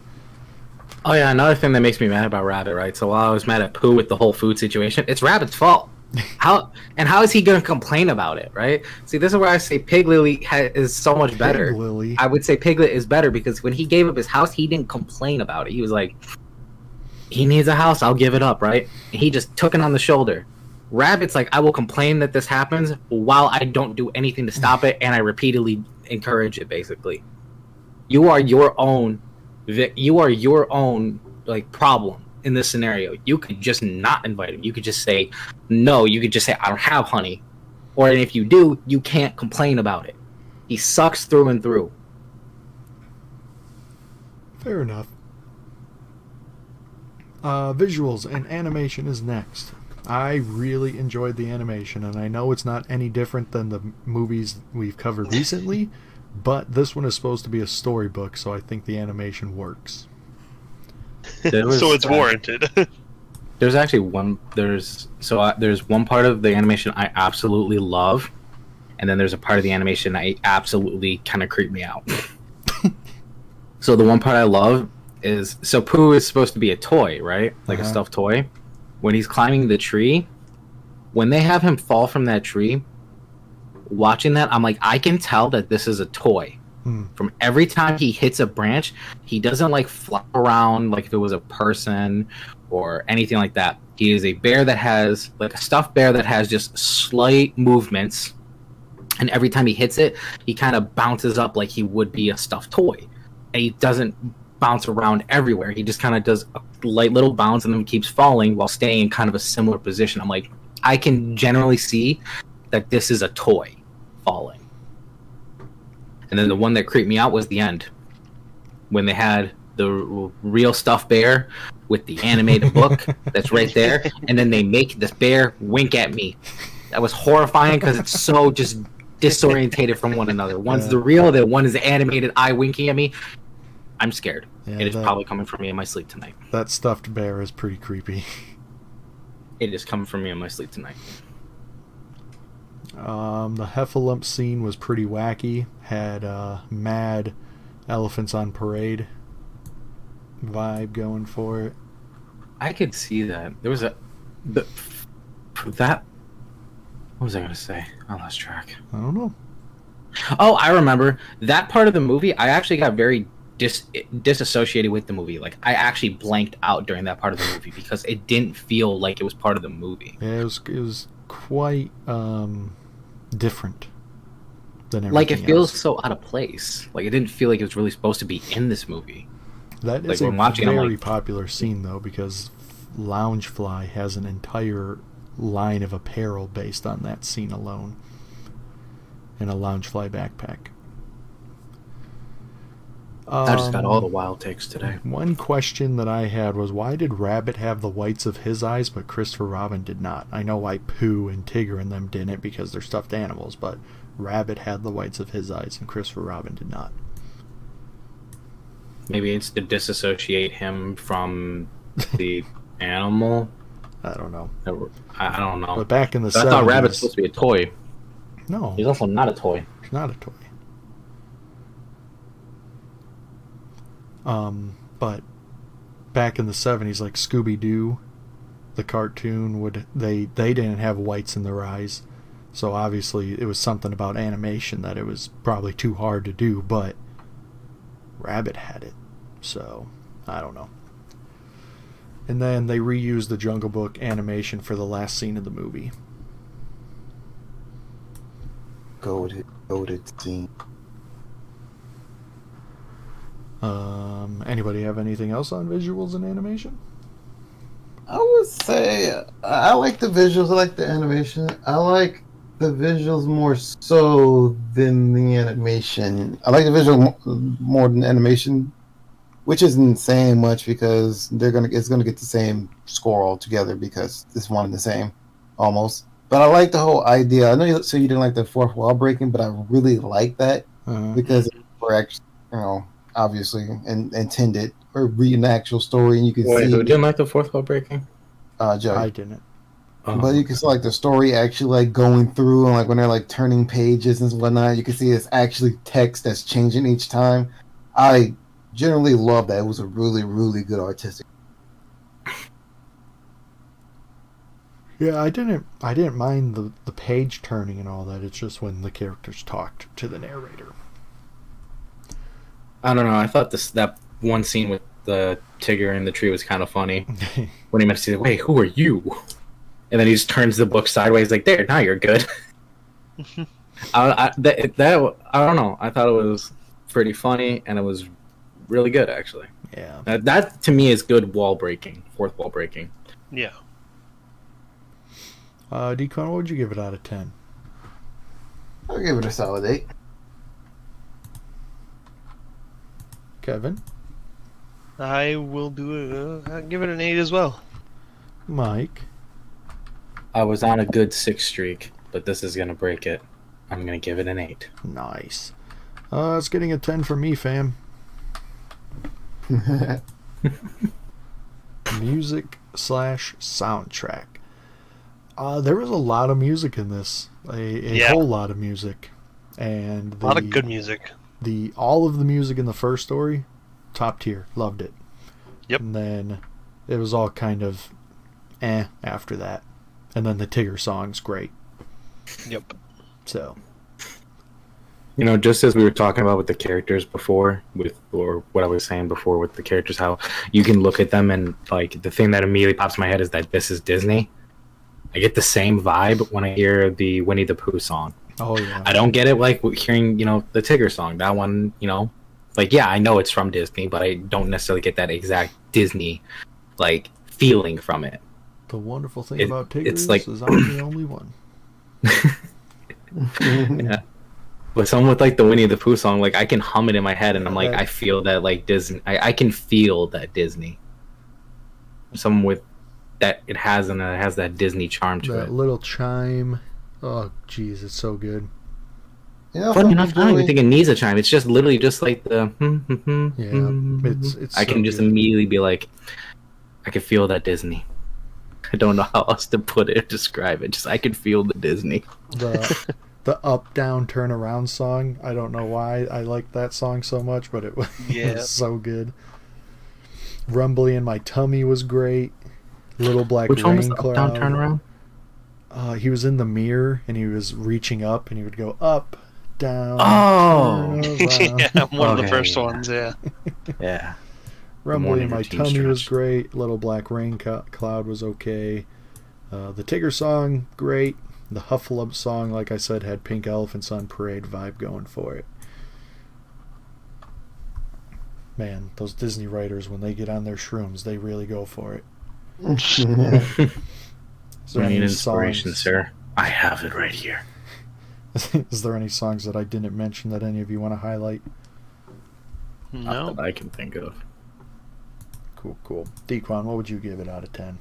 Oh yeah, another thing that makes me mad about Rabbit, right? So while I was mad at Pooh with the whole food situation, it's Rabbit's fault. How is he going to complain about it, right? See, this is where I say Pig is so much better. I would say Piglet is better because when he gave up his house, he didn't complain about it. He was like, he needs a house, I'll give it up, right? And he just took it on the shoulder. Rabbit's like, I will complain that this happens while I don't do anything to stop it, and I repeatedly encourage it, basically. You are your own like problem in this scenario. You could just not invite him. You could just say no. You could just say I don't have honey, or if you do, you can't complain about it. He sucks through and through. Fair enough. Visuals and animation is next. I really enjoyed the animation, and I know it's not any different than the movies we've covered recently, but this one is supposed to be a storybook, so I think the animation works. So it's warranted. There's actually there's one part of the animation I absolutely love, and then there's a part of the animation that absolutely kind of creeped me out. So the one part I love is, so Pooh is supposed to be a toy, right? Like a stuffed toy. When he's climbing the tree, when they have him fall from that tree, watching that, I'm like, I can tell that this is a toy. From every time he hits a branch, he doesn't like flop around like if it was a person or anything like that. He is a bear that has, like a stuffed bear that has just slight movements, and every time he hits it, he kind of bounces up like he would be a stuffed toy. And he doesn't bounce around everywhere. He just kind of does a light little bounce and then keeps falling while staying in kind of a similar position. I'm like, I can generally see that this is a toy falling. And then the one that creeped me out was the end, when they had the real stuffed bear with the animated book that's right there, and then they make this bear wink at me. That was horrifying because it's so just disorientated from one another. One's the real, the one is the animated eye winking at me. I'm scared. Yeah, it is probably coming from me in my sleep tonight. That stuffed bear is pretty creepy. It is coming from me in my sleep tonight. The Heffalump scene was pretty wacky. Had mad elephants on parade vibe going for it. I could see that. There was what was I going to say? I lost track. I don't know. Oh, I remember. That part of the movie, I actually got very disassociated with the movie. Like, I actually blanked out during that part of the movie because it didn't feel like it was part of the movie. Yeah, it was quite different than everything Like, it feels else. so out of place. Like, it didn't feel like it was really supposed to be in this movie. That like, is a when watching it, I'm very like- popular scene, though, because Loungefly has an entire line of apparel based on that scene alone. In a Loungefly backpack. I just got all the wild takes today. One question that I had was, why did Rabbit have the whites of his eyes, but Christopher Robin did not? I know why Pooh and Tigger and them didn't, because they're stuffed animals, but Rabbit had the whites of his eyes, and Christopher Robin did not. Maybe it's to disassociate him from the animal. I don't know. I don't know. But back in the 70s... I thought Rabbit's supposed to be a toy. No. He's also not a toy. It's not a toy. But back in the 70s, like Scooby-Doo, the cartoon, they didn't have whites in their eyes. So obviously it was something about animation that it was probably too hard to do, but Rabbit had it. So, I don't know. And then they reused the Jungle Book animation for the last scene of the movie. Goated scene. Anybody have anything else on visuals and animation? I would say I like the visuals. I like the animation. I like the visuals more so than the animation. I like the visual more than the animation, which isn't saying much because it's gonna get the same score altogether because it's one and the same, almost. But I like the whole idea. I know you didn't like the fourth wall breaking, but I really like that because we're actually, obviously intended or read an actual story, and you can Wait, see. who didn't like the fourth wall breaking? Joe. I didn't. But you can see like the story actually like going through, and like when they're like turning pages and whatnot, you can see it's actually text that's changing each time. I generally love that. It was a really, really good artistic. Yeah, I didn't mind the page turning and all that. It's just when the characters talked to the narrator. I don't know. I thought that one scene with the Tigger in the tree was kind of funny. When he meant to say, "Wait, who are you?" And then he just turns the book sideways, like, "There, now you're good." I don't know. I thought it was pretty funny, and it was really good, actually. Yeah. That to me is good wall breaking, fourth wall breaking. Yeah. Decon, what would you give it out of 10? I'll give it a solid 8. Kevin? I will do I'll give it an 8 as well. Mike? I was on a good 6 streak, but this is gonna break it. I'm gonna give it an 8. Nice. It's getting a 10 for me, fam. Music / soundtrack. There was a lot of music in this. A whole lot of music. And A lot of good music. All of the music in the first story, top tier. Loved it. Yep. And then it was all kind of after that. And then the Tigger song's great. Yep. So. Just as we were talking about with the characters before, or what I was saying before with the characters, how you can look at them and, like, the thing that immediately pops in my head is that this is Disney. I get the same vibe when I hear the Winnie the Pooh song. Oh, yeah. I don't get it like hearing, the Tigger song. That one, like, yeah, I know it's from Disney, but I don't necessarily get that exact Disney, like, feeling from it. The wonderful thing about Tigger is I'm the only one. Yeah. But someone with, like, the Winnie the Pooh song, like, I can hum it in my head, and I'm like, I feel that, like, Disney. I can feel that Disney. Someone with that it has that Disney charm to it. That little chime. Oh, jeez, it's so good. Funny enough, I don't even think it needs a chime. It's just literally just like the. Yeah, it's. I can just immediately be like, I can feel that Disney. I don't know how else to put it, describe it. Just I can feel the Disney. The up, down, turn around song. I don't know why I like that song so much, but it was so good. Rumbly in My Tummy was great. Little Black Which one was Rain the up, down, turn around? He was in the mirror and he was reaching up and he would go up, down. Oh, yeah, one of the first ones. Yeah. Yeah. Rumbly in My Tummy was great. Little Black Rain Cloud was okay. The Tigger song, great. The Hufflepuff song, like I said, had Pink Elephants on Parade vibe going for it. Man, those Disney writers, when they get on their shrooms, they really go for it. We need inspiration, sir. I have it right here. Is there any songs that I didn't mention that any of you want to highlight? No. Not that I can think of. Cool. Dequan, what would you give it out of 10?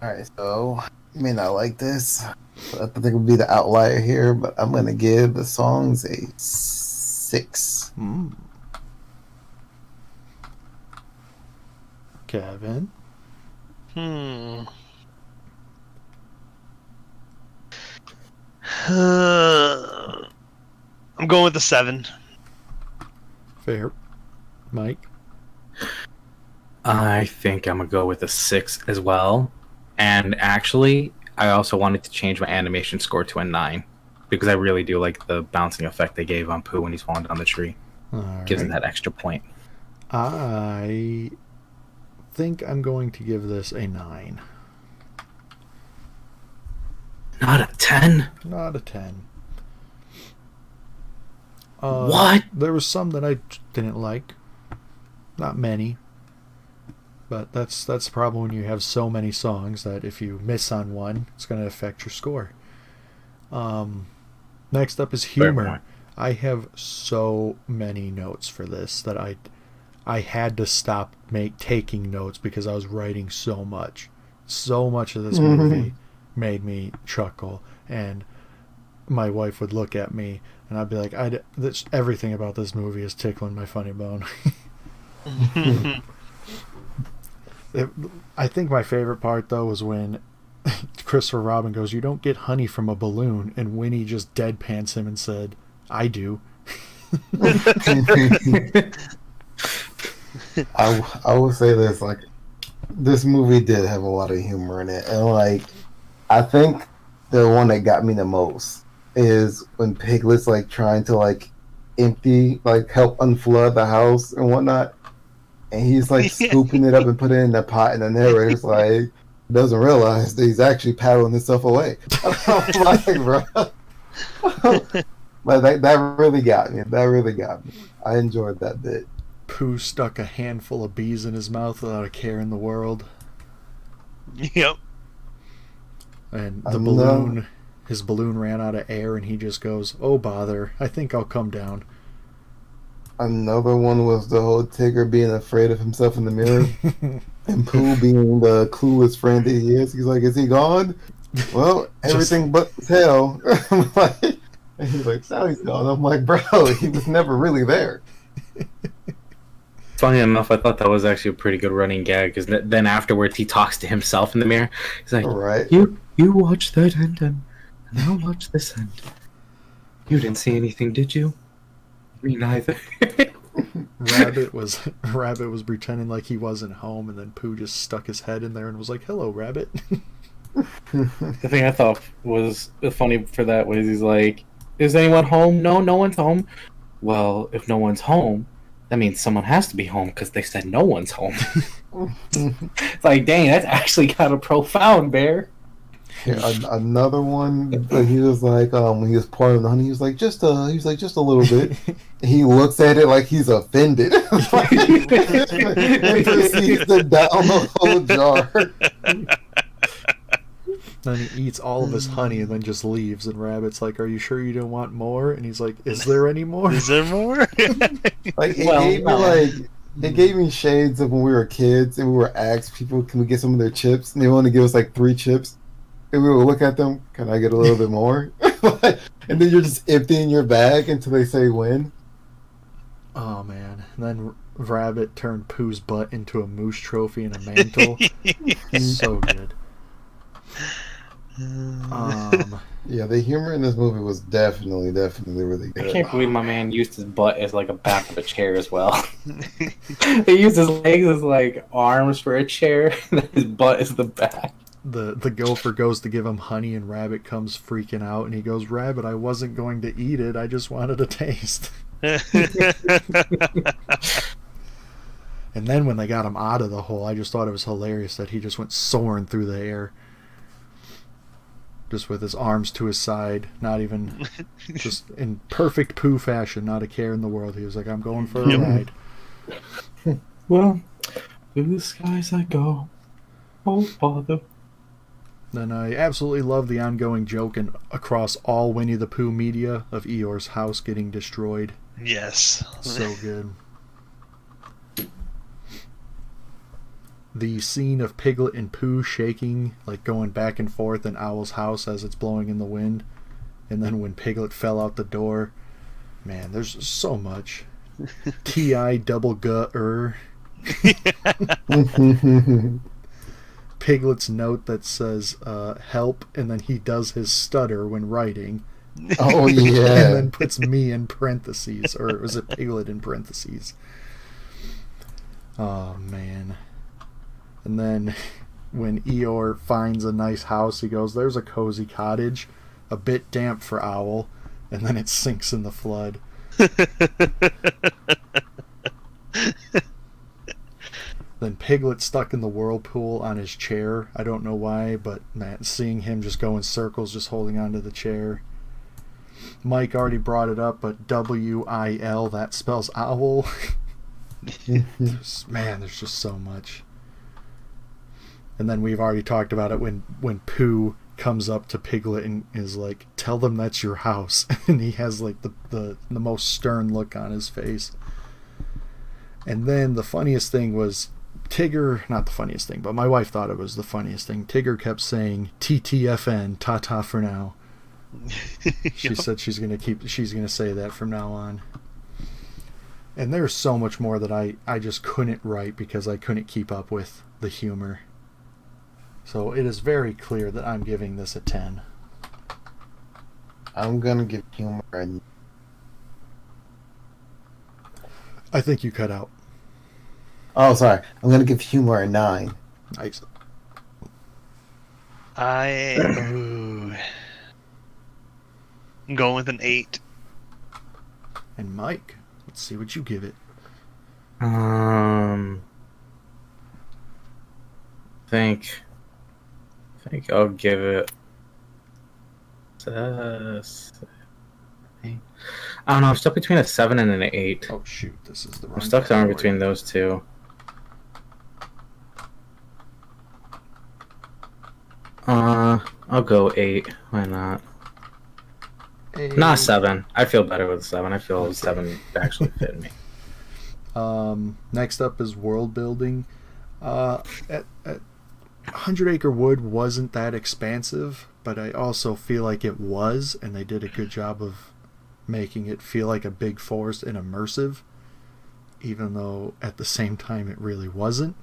Alright, so you may not like this. I think it would be the outlier here, but I'm gonna give the songs a 6. Kevin? I'm going with the 7. Fair. Mike? I think I'm gonna go with a 6 as well. And actually, I also wanted to change my animation score to a 9 because I really do like the bouncing effect they gave on Pooh when he's falling down the tree. Gives him that extra point. I think I'm going to give this a 9. Not a 10? Not a 10. What? There was some that I didn't like. Not many. But that's the problem when you have so many songs that if you miss on one, it's going to affect your score. Next up is humor. I have so many notes for this that I had to stop taking notes because I was writing so much. So much of this movie made me chuckle, and my wife would look at me and I'd be like, everything about this movie is tickling my funny bone. I think my favorite part though was when Christopher Robin goes, "You don't get honey from a balloon," and Winnie just deadpans him and said, "I do." I will say this, like, this movie did have a lot of humor in it, and like, I think the one that got me the most is when Piglet's like trying to like help unflood the house and whatnot, and he's like scooping it up and putting it in the pot, and the narrator's like doesn't realize that he's actually paddling himself away. I'm like, bro. But that really got me. That really got me. I enjoyed that bit. Pooh stuck a handful of bees in his mouth without a care in the world. Yep. And the his balloon ran out of air, and he just goes, "Oh, bother. I think I'll come down." Another one was the whole Tigger being afraid of himself in the mirror. And Pooh being the clueless friend that he is. He's like, "Is he gone?" Well, everything but the tail. And he's like, "Now he's gone." I'm like, bro, he was never really there. Funny enough, I thought that was actually a pretty good running gag because then afterwards he talks to himself in the mirror. He's like, right. You watch that end and I'll watch this end. You didn't see anything, did you? Me neither. Rabbit was pretending like he wasn't home, and then Pooh just stuck his head in there and was like, "Hello, Rabbit." The thing I thought was funny for that was he's like, "Is anyone home? No one's home." Well, if no one's home, that means someone has to be home because they said no one's home. It's like, dang, that's actually kind of profound, Bear. Yeah, another one, he was like, when he was pouring the honey, he was like, just a little bit. He looks at it like he's offended. And proceeds to down the whole jar. Then he eats all of his honey and then just leaves, and Rabbit's like, "Are you sure you don't want more?" And he's like, "Is there any more?" Is there more? Like, it gave me shades of when we were kids and we were asked people, "Can we get some of their chips?" And they wanted to give us like 3 chips. And we would look at them, "Can I get a little bit more?" And then you're just emptying your bag until they say when. Oh, man. And then Rabbit turned Pooh's butt into a moose trophy and a mantle. So good. Yeah, the humor in this movie was definitely really good. I can't believe my man used his butt as like a back of a chair as well. He used his legs as like arms for a chair, and his butt is the back. The gopher goes to give him honey, and Rabbit comes freaking out, and he goes, "Rabbit, I wasn't going to eat it. I just wanted a taste." And then when they got him out of the hole, I just thought it was hilarious that he just went soaring through the air. just with his arms to his side, not even, just in perfect Pooh fashion, not a care in the world. He was like, I'm going for a ride. Well, through the skies I go, oh father. Then I absolutely love the ongoing joke and across all Winnie the Pooh media of Eeyore's house getting destroyed. Yes. So good. The scene of Piglet and Pooh shaking, like going back and forth in Owl's house as it's blowing in the wind. And then when Piglet fell out the door. Man, there's so much. T.I. double gut-er. Piglet's note that says help, and then he does his stutter when writing. Oh, And yeah. then puts me in parentheses, or was it Piglet in parentheses? Oh, man. And then when Eeyore finds a nice house, he goes, there's a cozy cottage, a bit damp for Owl, and then it sinks in the flood. Then Piglet stuck in the whirlpool on his chair. I don't know why, but man, seeing him just go in circles, just holding onto the chair. Mike already brought it up, but W-I-L, that spells owl. There's just so much. And then we've already talked about it when Pooh comes up to Piglet and is like, tell them that's your house. And he has like the most stern look on his face. And then the funniest thing was Tigger, not the funniest thing, but my wife thought it was the funniest thing. Tigger kept saying TTFN, ta-ta for now. She said she's gonna say that from now on. And there's so much more that I just couldn't write because I couldn't keep up with the humor. So it is very clear that I'm giving this a 10. I'm gonna give humor a... I think you cut out. Oh, sorry. I'm gonna give humor a 9. Nice. I'm going with an 8. And Mike, let's see what you give it. I think I'll give it. I don't know. I'm stuck between a 7 and an 8. Oh shoot, this is the wrong. I'm stuck somewhere category. between those two. I'll go 8. Why not? Not 7. I feel better with 7. I feel 7 actually fit me. Next up is world building. At 100 Acre Wood wasn't that expansive, but I also feel like it was, and they did a good job of making it feel like a big forest and immersive, even though at the same time it really wasn't.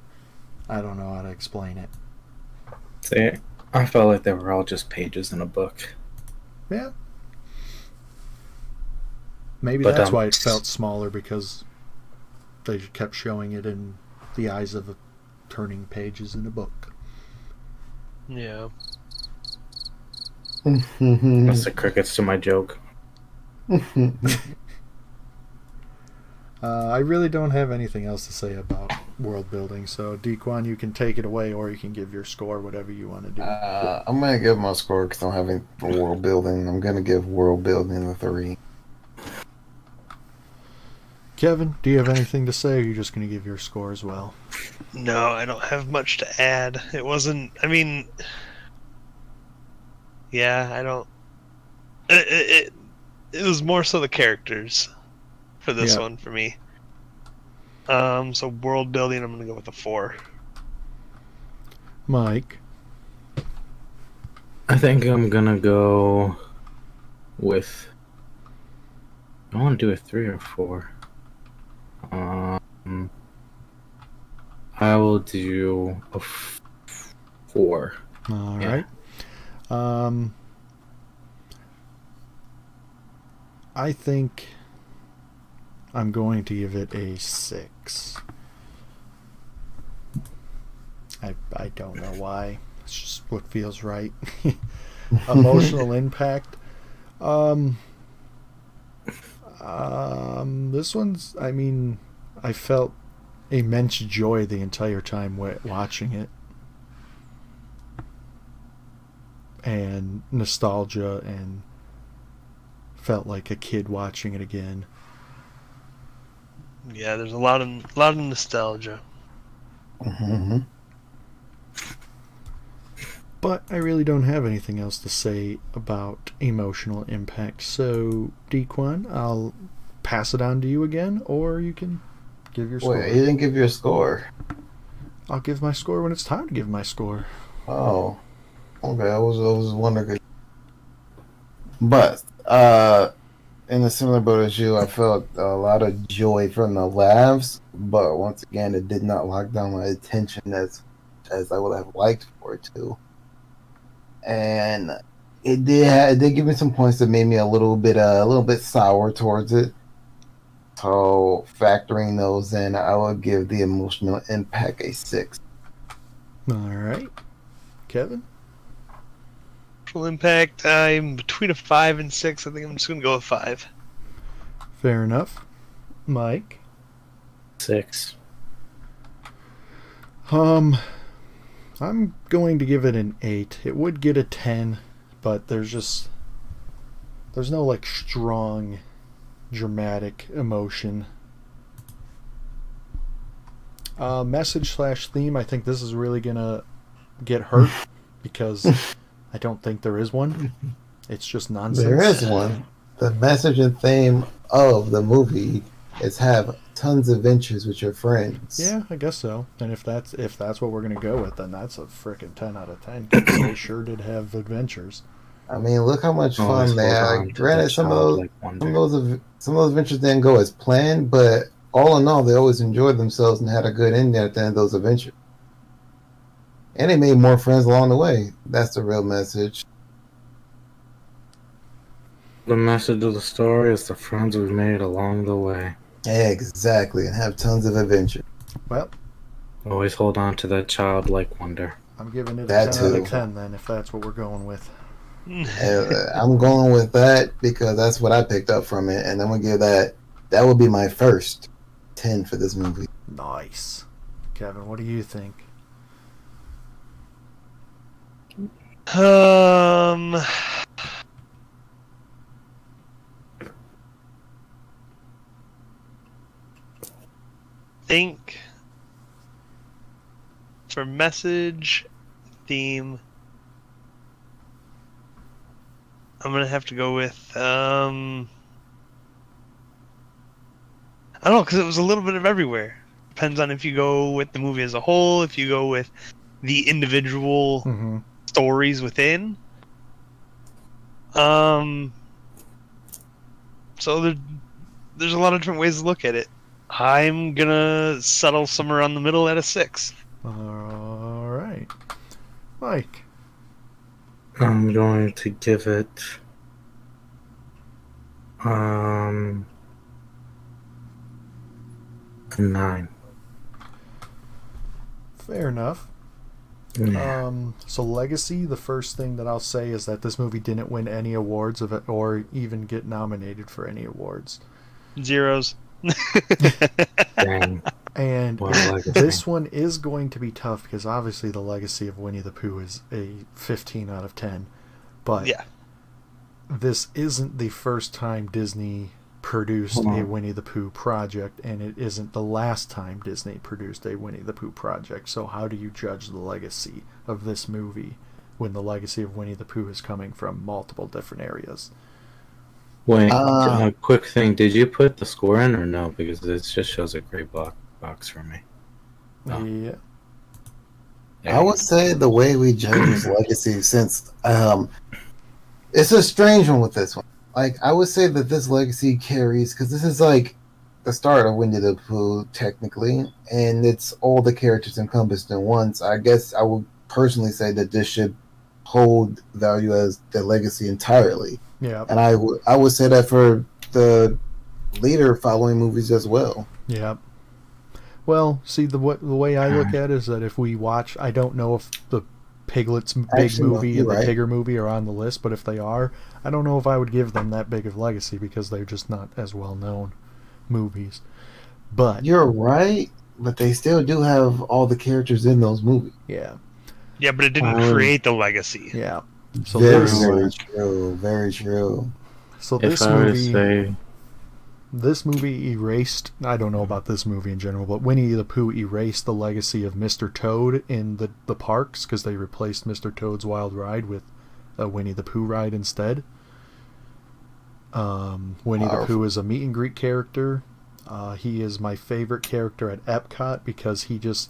I don't know how to explain it. See, I felt like they were all just pages in a book. Yeah. Maybe But, that's why it felt smaller, because they kept showing it in the eyes of turning pages in a book. Yeah. That's the crickets to my joke. I really don't have anything else to say about world building, so Dequan, you can take it away, or you can give your score, whatever you want to do. I'm gonna give my score because I'm having world building. I'm gonna give world building a 3. Kevin, do you have anything to say, or are you just going to give your score as well? No, I don't have much to add. It wasn't. I mean, yeah, I don't. It was more so the characters for this one for me. So world building, I'm gonna go with a 4. Mike, I think I'm gonna go with. I want to do a 3 or 4. I will do a 4. all Yeah. right. I think I'm going to give it a 6. I don't know why. It's just what feels right. Emotional impact. This one's, I mean, I felt immense joy the entire time watching it. and nostalgia, and felt like a kid watching it again. Yeah, there's a lot of nostalgia. Mm-hmm. But I really don't have anything else to say about emotional impact. So, Dequan, I'll pass it on to you again, or you can give your score. Wait, you didn't give your score. I'll give my score when it's time to give my score. Oh, okay. I was wondering. But in a similar boat as you, I felt a lot of joy from the laughs. But once again, it did not lock down my attention as I would have liked for it to. And it did give me some points that made me a little bit sour towards it. So factoring those in, I would give the emotional impact a 6. All right. Kevin? Full impact, I'm between a 5 and 6. I think I'm just going to go with 5. Fair enough. Mike? 6. I'm going to give it an 8. It would get a 10, but there's no like strong dramatic emotion. Message / theme, I think this is really gonna get hurt because I don't think there is one. It's just nonsense. There is one. The message and theme of the movie is have tons of adventures with your friends. Yeah, I guess so. And if that's what we're gonna go with, then that's a frickin' 10 out of 10. 'Cause they sure did have adventures. I mean, look how much fun they had. Granted, some of those adventures didn't go as planned, but all in all, they always enjoyed themselves and had a good ending at the end of those adventures. And they made more friends along the way. That's the real message. The message of the story is the friends we've made along the way. Exactly, and have tons of adventure. Well, Always hold on to that childlike wonder. I'm giving it a That 10 out too. of 10 then, if that's what we're going with. I'm going with that because that's what I picked up from it, and I'm gonna give that would be my first 10 for this movie. Nice. Kevin, what do you think? Think for message, theme, I'm gonna have to go with I don't know, because it was a little bit of everywhere. Depends on if you go with the movie as a whole, if you go with the individual stories within. So there's a lot of different ways to look at it. I'm gonna settle somewhere around the middle at a 6. All right. Mike? I'm going to give it a 9. Fair enough. Yeah. So Legacy, the first thing that I'll say is that this movie didn't win any awards of it or even get nominated for any awards. 0s. Dang. And What a legacy. this one is going to be tough because obviously the Legacy of Winnie the Pooh is a 15 out of 10. But Yeah. this isn't the first time Disney produced a Winnie the Pooh project, and it isn't the last time Disney produced a Winnie the Pooh project. So how do you judge the legacy of this movie when the legacy of Winnie the Pooh is coming from multiple different areas? Wait, a quick thing. Did you put the score in or no? Because this just shows a gray box for me. Oh. Yeah. I would say the way we judge his legacy, since it's a strange one with this one. Like, I would say that this legacy carries, because this is like the start of Winnie the Pooh, technically, and it's all the characters encompassed in once. I guess I would personally say that this should hold value as the legacy entirely. Yeah. And I would say that for the later following movies as well. Yeah. Well, see, the way I look at it is that if we watch, I don't know if the Piglet's big movie and the Tigger movie are on the list, but if they are, I don't know if I would give them that big of legacy because they're just not as well known movies. But you're right, but they still do have all the characters in those movies. Yeah. Yeah, but it didn't create the legacy. Yeah. So Very, this, very true. Very true. so If this I were to movie, say, this movie erased. I don't know about this movie in general, but Winnie the Pooh erased the legacy of Mr. Toad in the parks because they replaced Mr. Toad's Wild Ride with a Winnie the Pooh ride instead. Winnie the Pooh is a meet and greet character. He is my favorite character at Epcot because he goes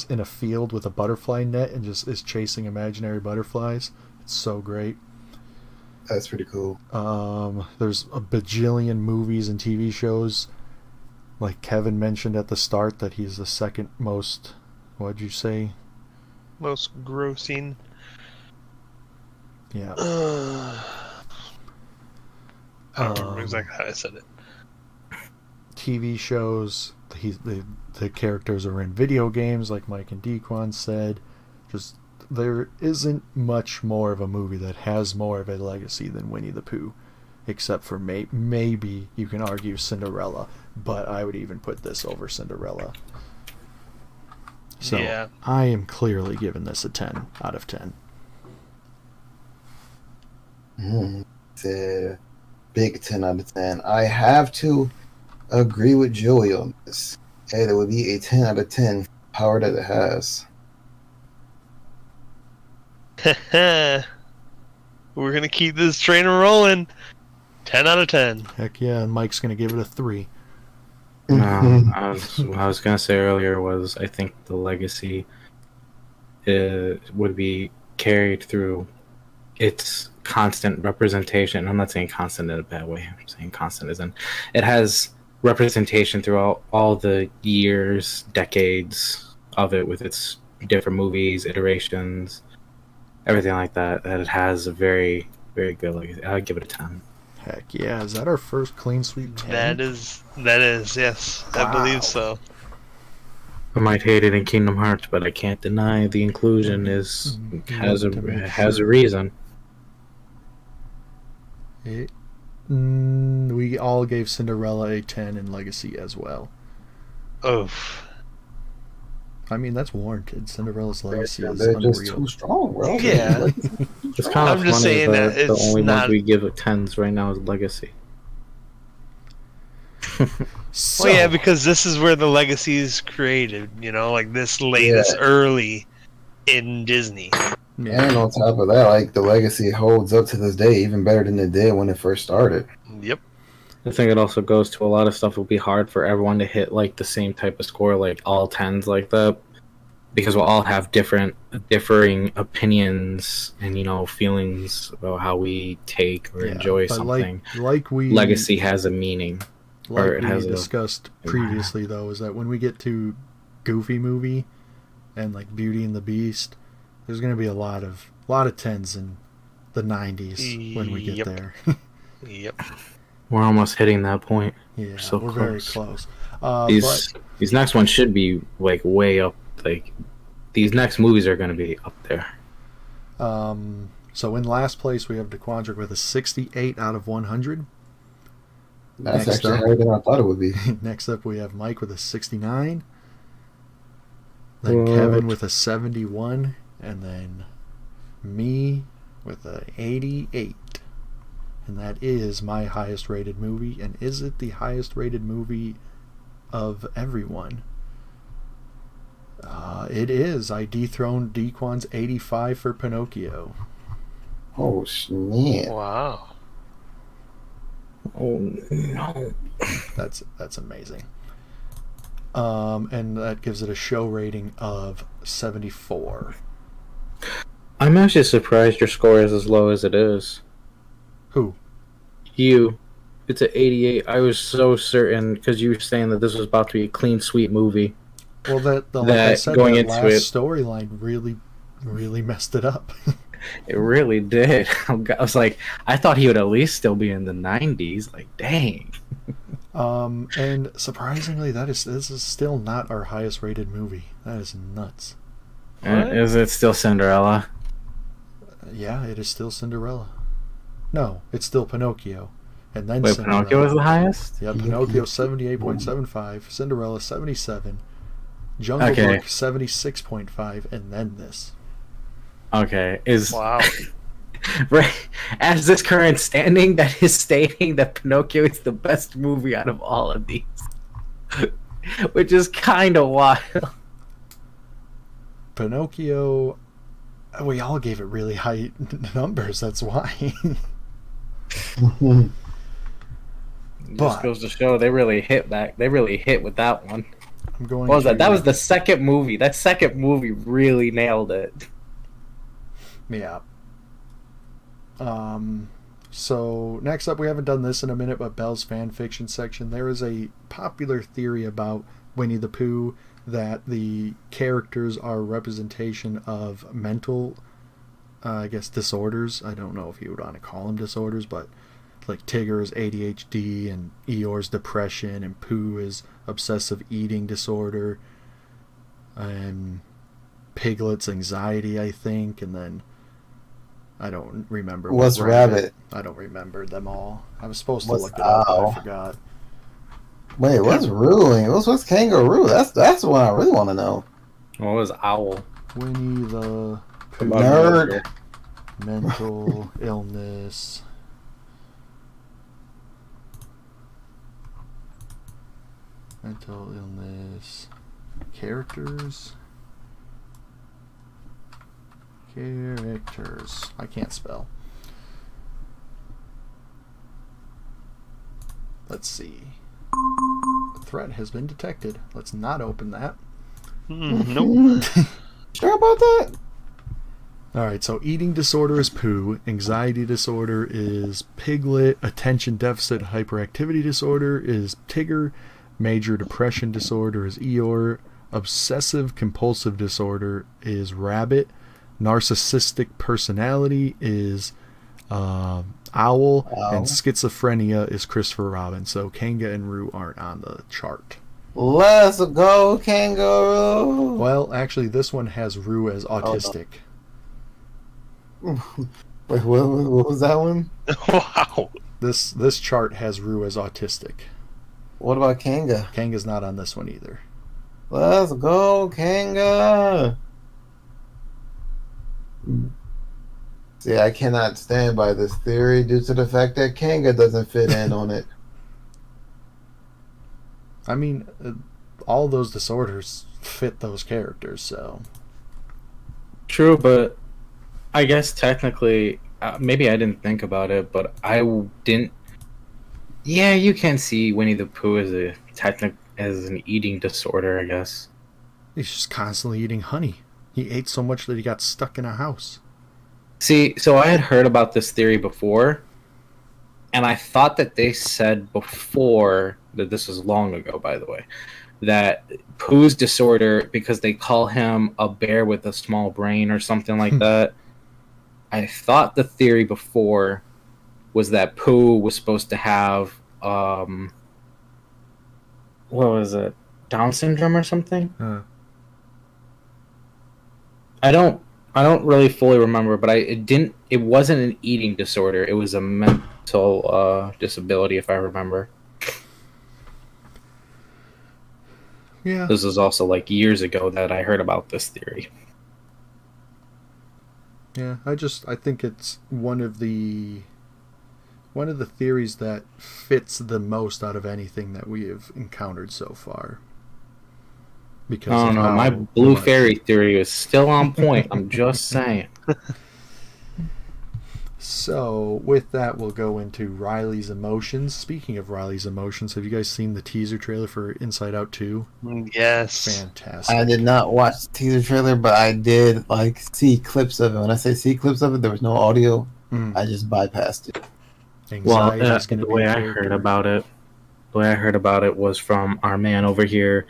in a field with a butterfly net and just is chasing imaginary butterflies. It's so great. That's pretty cool. There's a bajillion movies and TV shows. Like Kevin mentioned at the start that he's the second most, what'd you say? Most grossing. Yeah. I don't remember exactly how I said it. TV shows. The characters are in video games, like Mike and Dequan said. Just there isn't much more of a movie that has more of a legacy than Winnie the Pooh, except for maybe you can argue Cinderella, but I would even put this over Cinderella. So yeah. I am clearly giving this a 10 out of 10. It's a big 10 out of 10. I have to agree with Joey on this. It would be a 10 out of 10 power that it has. We're going to keep this train rolling. 10 out of 10. Heck yeah, and Mike's going to give it a 3. what I was going to say earlier was I think the legacy would be carried through its constant representation. I'm not saying constant in a bad way. I'm saying constant as in it has representation throughout all the years, decades of it with its different movies, iterations, everything like that. That it has a very, very good legacy. I'd give it a 10. Heck yeah, is that our first clean sweep 10? That is, yes. Wow. I believe so. I might hate it in Kingdom Hearts, but I can't deny the inclusion has a reason. We all gave Cinderella a 10 in Legacy as well. Oof. I mean, that's warranted. Cinderella's Legacy is they're unreal. just too strong, bro. Yeah. It's kind of I'm just funny saying that the it's only not... ones we give it 10s right now is Legacy. So, well, yeah, because this is where the legacy is created, like this latest early in Disney. Yeah. And on top of that, like the legacy holds up to this day even better than it did when it first started. Yep. I think it also goes to a lot of stuff. It'll be hard for everyone to hit like the same type of score, like all 10s like that, because we'll all have differing opinions and feelings about how we take or enjoy something. Like we legacy has a meaning. Like we discussed previously, though, is that when we get to Goofy movie and like Beauty and the Beast, there's going to be a lot of 10s in the 90s when we get there. Yep. We're almost hitting that point. Yeah, so we're close. very close. These next ones should be like way up. Like these next movies are going to be up there. So in last place we have DeQuandrick with a 68 out of 100. That's actually higher than I thought it would be. Next up we have Mike with a 69. Then Kevin with a 71. And then me with a 88. And that is my highest rated movie. And is it the highest rated movie of everyone? It is. I dethroned Dequan's 85 for Pinocchio. Oh, snap. Wow. Oh, no. That's amazing. And that gives it a show rating of 74. I'm actually surprised your score is as low as it is. Who? You. It's an 88. I was so certain because you were saying that this was about to be a clean sweep movie. Well, like I said, that last storyline really messed it up. It really did. I was like, I thought he would at least still be in the 90s. Like, dang. And surprisingly, this is still not our highest rated movie. That is nuts. Is it still Cinderella? Yeah, it is still Cinderella. No, it's still Pinocchio. And then Wait, Cinderella. Pinocchio was the highest? Yeah, Pinocchio 78.75, Cinderella 77, Jungle Book 76.5, and then this. Okay, is Wow. right as this current standing that is stating that Pinocchio is the best movie out of all of these, which is kind of wild. Pinocchio, we all gave it really high numbers. That's why. It But- just goes to show they really hit back. They really hit with that one. I'm going. What was to, that? That was the second movie. That second movie really nailed it. Yeah. So next up, we haven't done this in a minute, but Bell's fan fiction section. There is a popular theory about Winnie the Pooh that the characters are a representation of mental, I guess, disorders. I don't know if you would want to call them disorders, but like Tigger's ADHD and Eeyore's depression and Pooh is obsessive eating disorder and Piglet's anxiety, I think, and then I don't remember. What's Rabbit? I don't remember them all. I was supposed to What's look it up, but I Owl? forgot. Wait, what's Ruling? What's Kangaroo? That's what I really want to know. What was Owl? Winnie the Pooh. Nerd. Mental illness. Mental illness. Characters. I can't spell. Let's see. A threat has been detected. Let's not open that. Nope. Sure about that? Alright, so eating disorder is Pooh, anxiety disorder is Piglet, attention deficit hyperactivity disorder is Tigger, major depression disorder is Eeyore, obsessive compulsive disorder is Rabbit, narcissistic personality is Owl, and schizophrenia is Christopher Robin. So Kanga and Roo aren't on the chart. Let's go, Kangaroo. Well, actually, this one has Roo as autistic. Wait, what was that one? Wow. This chart has Roo as autistic. What about Kanga? Kanga's not on this one either. Let's go, Kanga. See, I cannot stand by this theory due to the fact that Kanga doesn't fit in on it. I mean, all those disorders fit those characters, so... True, but I guess technically, maybe I didn't think about it, but I didn't. Yeah, you can see Winnie the Pooh as an eating disorder, I guess. He's just constantly eating honey. He ate so much that he got stuck in a house. See, so I had heard about this theory before, and I thought that they said before that this was long ago, by the way, that Pooh's disorder, because they call him a bear with a small brain or something like that. I thought the theory before was that Pooh was supposed to have, what was it, Down syndrome or something? I don't really fully remember, but it wasn't an eating disorder. It was a mental disability, if I remember. Yeah. This is also like years ago that I heard about this theory. Yeah, I think it's one of the theories that fits the most out of anything that we have encountered so far. Because I don't know, my blue fairy theory is still on point. I'm just saying. So, with that, we'll go into Riley's emotions. Speaking of Riley's emotions, have you guys seen the teaser trailer for Inside Out 2? Yes. Fantastic. I did not watch the teaser trailer, but I did see clips of it. When I say see clips of it, there was no audio. I just bypassed it. Well, Anxiety is gonna the be way a I character. heard about it was from our man over here,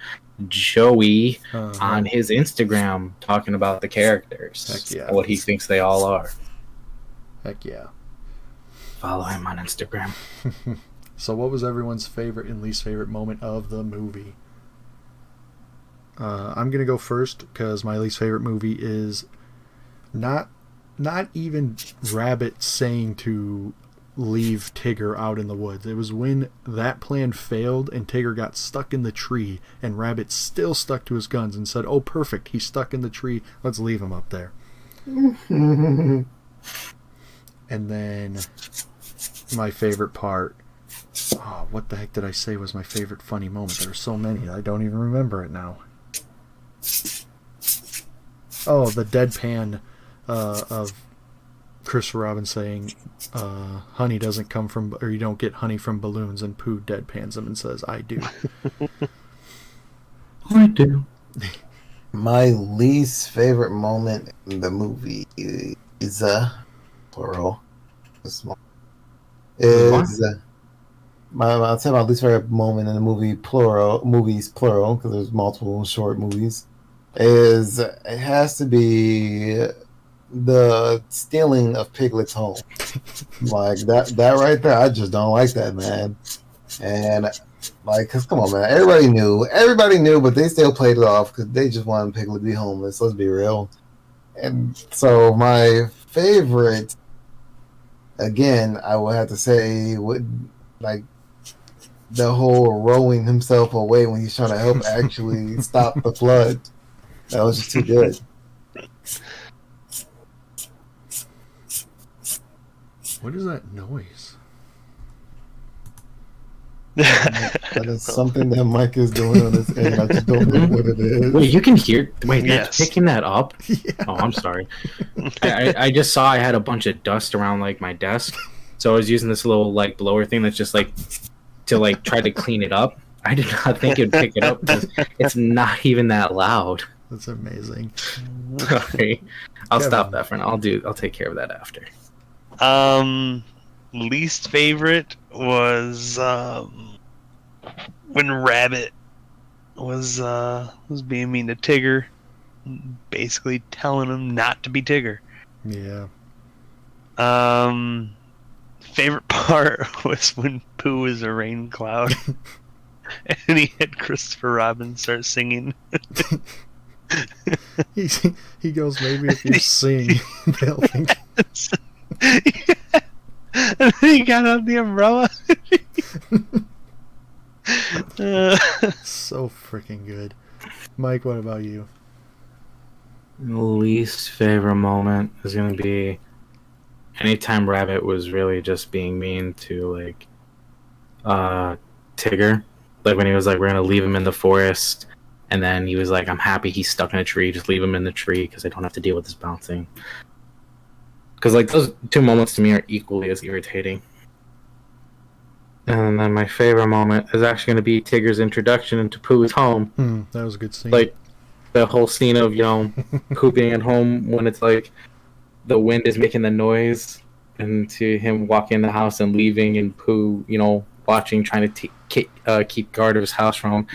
Joey, on his Instagram, talking about the characters. Heck yeah. And what he thinks they all are. Heck yeah. Follow him on Instagram. So what was everyone's favorite and least favorite moment of the movie? I'm going to go first because my least favorite movie is not even Rabbit saying to leave Tigger out in the woods. It was when that plan failed and Tigger got stuck in the tree and Rabbit still stuck to his guns and said, "Oh, perfect, he's stuck in the tree. Let's leave him up there." And then my favorite part. Oh, what the heck did I say was my favorite funny moment? There are so many, I don't even remember it now. Oh, the deadpan of Christopher Robin saying, honey doesn't come from, or you don't get honey from balloons, and Pooh deadpans him and says, I do. I do. My least favorite moment in the movie is plural. Is I'd say my least favorite moment in the movie movies plural, because there's multiple short movies, is it has to be the stealing of Piglet's home. Like that right there, I just don't like that, man. And like, cause come on, man, everybody knew, but they still played it off because they just wanted Piglet to be homeless. Let's be real. And so my favorite, again, I would have to say, would like the whole rowing himself away when he's trying to help actually stop the flood. That was just too good. What is that noise? That is something that Mike is doing on his end. I just don't know what it is. Wait, you can hear? Wait, Yes. they're picking that up? Yeah. Oh, I'm sorry. I just saw I had a bunch of dust around like my desk, so I was using this little like blower thing that's just like to like try to clean it up. I did not think it would pick it up because it's not even that loud. That's amazing. Sorry. I'll Kevin. stop that for now. I'll take care of that after. Least favorite was when Rabbit was being mean to Tigger, basically telling him not to be Tigger. Yeah. Favorite part was when Pooh was a rain cloud, and he had Christopher Robin start singing. He goes, maybe if you sing, they'll think. And then he got on the umbrella. So freaking good. Mike, what about you? Least favorite moment is gonna be anytime Rabbit was really just being mean to like Tigger. Like when he was like, we're gonna leave him in the forest, and then he was like, I'm happy he's stuck in a tree, just leave him in the tree because I don't have to deal with this bouncing. Because like those two moments to me are equally as irritating. And then my favorite moment is actually going to be Tigger's introduction into Pooh's home. That was a good scene. Like the whole scene of, you know, Pooh being at home when it's like the wind is making the noise, and to him walking in the house and leaving, and Pooh, you know, watching, trying to keep guard of his house from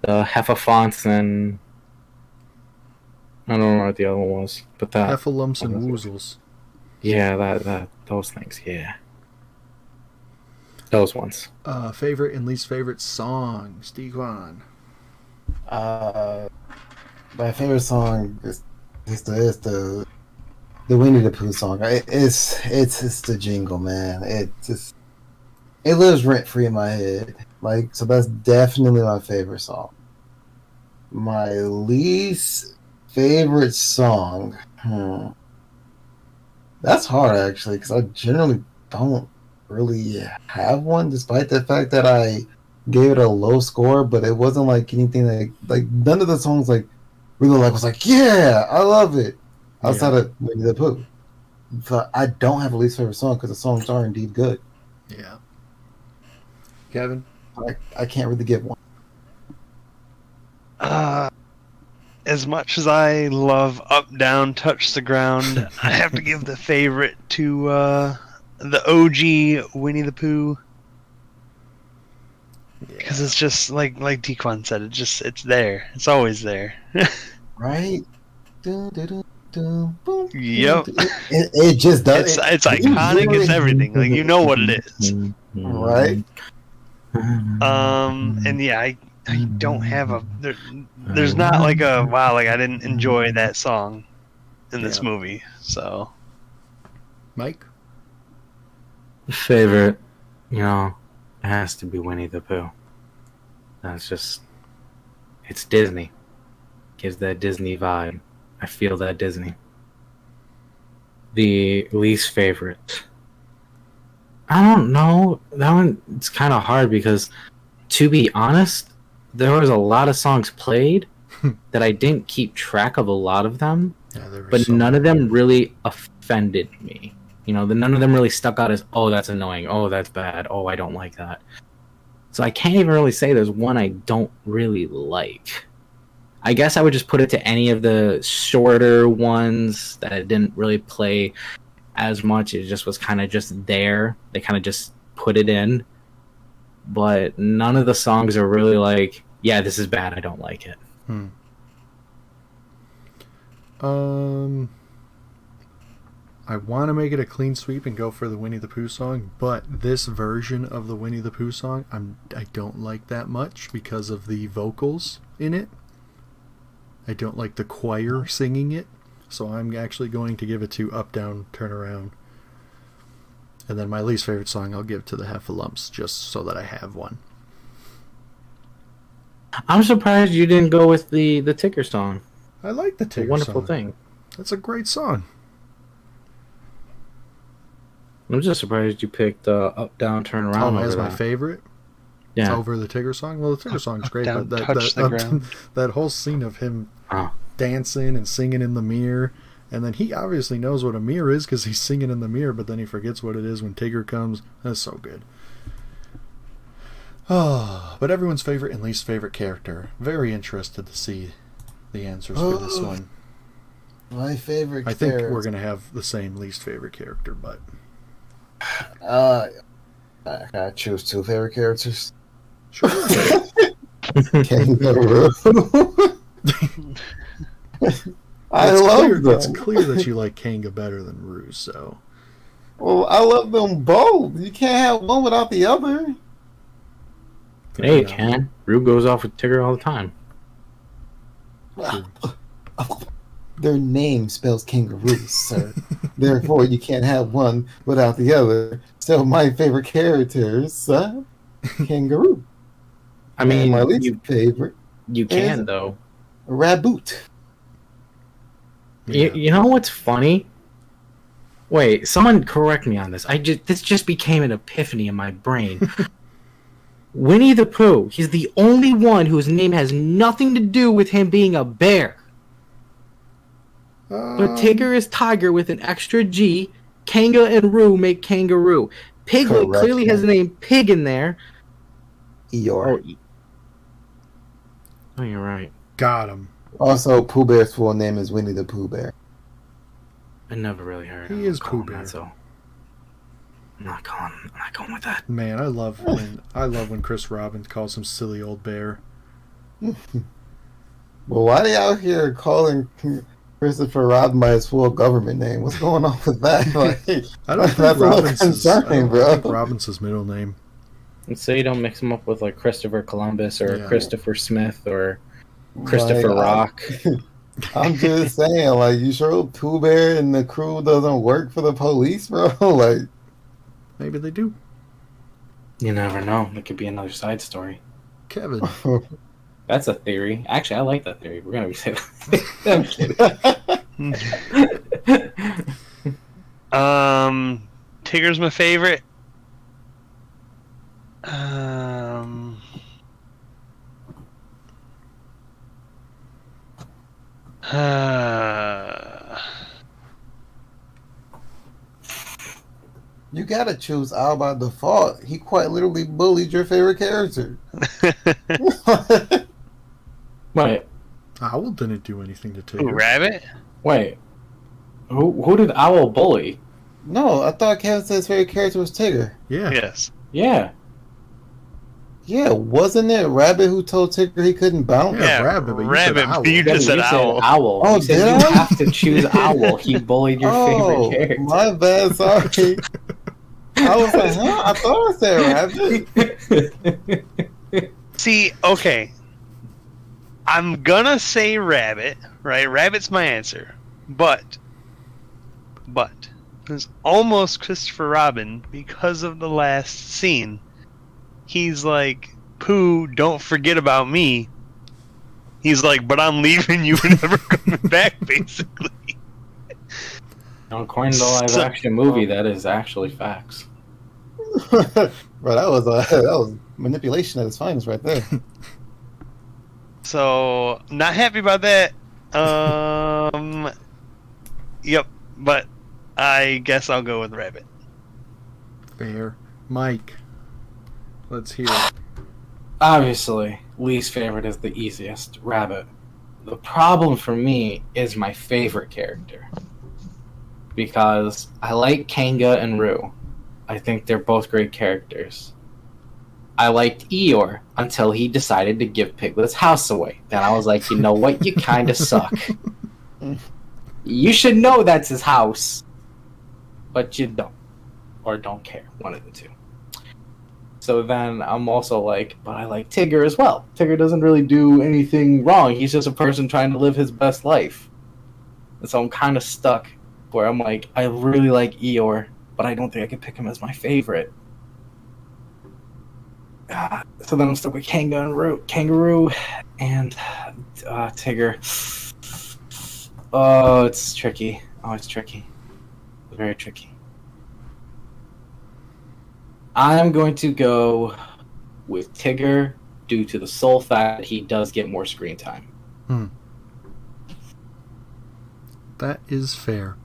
the Heffalumps and I don't know what the other one was, but that Heffalumps and Woozles. Yeah, that those things, yeah. Those ones. Favorite and least favorite songs, Dequan. My favorite song is the Winnie the Pooh song. It's the jingle, man. It lives rent free in my head. Like, so that's definitely my favorite song. My least favorite song. That's hard, actually, because I generally don't really have one, despite the fact that I gave it a low score. But it wasn't like anything like none of the songs like really like was like, yeah, I love it. Outside of Winnie the Pooh, so I don't have a least favorite song because the songs are indeed good. Yeah. Kevin? I can't really give one. As much as I love Up, Down, Touch the Ground, I have to give the favorite to the OG Winnie the Pooh. Because it's just like Dequan said, it's there. It's always there. Right? Yep. It just does. It's iconic. It's everything. Like, you know what it is. Right? And yeah, I don't have there's not like a wow, like I didn't enjoy that song in this movie. So Mike? Favorite, you know, it has to be Winnie the Pooh. That's just, it's Disney. Gives that Disney vibe. I feel that Disney. The least favorite. I don't know. That one, it's kind of hard because, to be honest, there was a lot of songs played that I didn't keep track of a lot of them, but so none of them really offended me. You know, none of them really stuck out as, oh, that's annoying. Oh, that's bad. Oh, I don't like that. So I can't even really say there's one I don't really like. I guess I would just put it to any of the shorter ones that I didn't really play as much. It just was kind of just there. They kind of just put it in. But none of the songs are really like, yeah, this is bad. I don't like it. I want to make it a clean sweep and go for the Winnie the Pooh song, but this version of the Winnie the Pooh song, I don't like that much because of the vocals in it. I don't like the choir singing it, so I'm actually going to give it to Up, Down, Turn Around. And then my least favorite song I'll give to the Heffalumps, just so that I have one. I'm surprised you didn't go with the Tigger song. I like the Tigger song. Wonderful thing. That's a great song. I'm just surprised you picked Up, Down, Turn Around as over my that. favorite. Yeah. Over the Tigger song. Well, the Tigger song's great, Down, but touch the ground. that whole scene of him dancing and singing in the mirror, and then he obviously knows what a mirror is because he's singing in the mirror, but then he forgets what it is when Tigger comes. That's so good. Oh, but everyone's favorite and least favorite character. Very interested to see the answers for this one. My favorite I think we're going to have the same least favorite character, but... I gotta choose two favorite characters. Sure. Kangaroo. I love them. It's clear that you like Kanga better than Roo, so... Well, I love them both. You can't have one without the other. Hey, you can. Rube goes off with Tigger all the time. Their name spells kangaroo, sir. Therefore, you can't have one without the other. So, my favorite characters, kangaroo. I mean, and my least favorite. You can, though. Raboot. Yeah. You know what's funny? Wait, someone correct me on this. This just became an epiphany in my brain. Winnie the Pooh. He's the only one whose name has nothing to do with him being a bear. But Tigger is Tiger with an extra G. Kanga and Roo make kangaroo. Piglet clearly has the name Pig in there. Eeyore. Oh, you're right. Got him. Also, Pooh Bear's full name is Winnie the Pooh Bear. I never really heard him. He is Pooh Bear. That, so I'm not going with that. Man, I love when Chris Robbins calls him silly old bear. Well, why are they out here calling Christopher Robin by his full government name? What's going on with that? Like, I don't think that's Robbins is bro. Robbins' middle name. And so you don't mix him up with like Christopher Columbus or Christopher Smith or Christopher Rock. I'm just saying, like, you sure Pooh Bear and the crew doesn't work for the police, bro? Like, maybe they do. You never know. It could be another side story. Kevin. That's a theory. Actually, I like that theory. We're gonna be saying that. Tigger's my favorite. You gotta choose Al by default. He quite literally bullied your favorite character. Wait. Owl didn't do anything to Tigger. Ooh, Rabbit? Wait. Who did Owl bully? No, I thought Kevin said his favorite character was Tigger. Yeah. Yes. Yeah. Yeah, wasn't it Rabbit who told Tigger he couldn't bounce? Yeah, Rabbit, but you said Owl. You just said Owl. Owl. Oh, you said did you I? have to choose Owl. He bullied your favorite character. My bad, sorry. I was like, huh? I thought I said Rabbit. See, okay. I'm gonna say Rabbit, right? Rabbit's my answer. But it's almost Christopher Robin because of the last scene. He's like, Pooh, don't forget about me. He's like, but I'm leaving you and never coming back, basically. According to the live action movie, that is actually facts. Bro, that was manipulation at its finest right there. So, not happy about that. Yep, but I guess I'll go with Rabbit. Fair. Mike, let's hear it. Obviously, least favorite is the easiest, Rabbit. The problem for me is my favorite character. Because I like Kanga and Roo. I think they're both great characters. I liked Eeyore until he decided to give Piglet's house away. Then I was like, you know what? You kind of suck. You should know that's his house. But you don't. Or don't care. One of the two. So then I'm also like, but I like Tigger as well. Tigger doesn't really do anything wrong. He's just a person trying to live his best life. And so I'm kind of stuck where I'm like, I really like Eeyore, but I don't think I could pick him as my favorite. So then I'm stuck with Kangaroo and Tigger. Oh, it's tricky. It's tricky. Very tricky. I'm going to go with Tigger due to the sole fact that he does get more screen time. That is fair.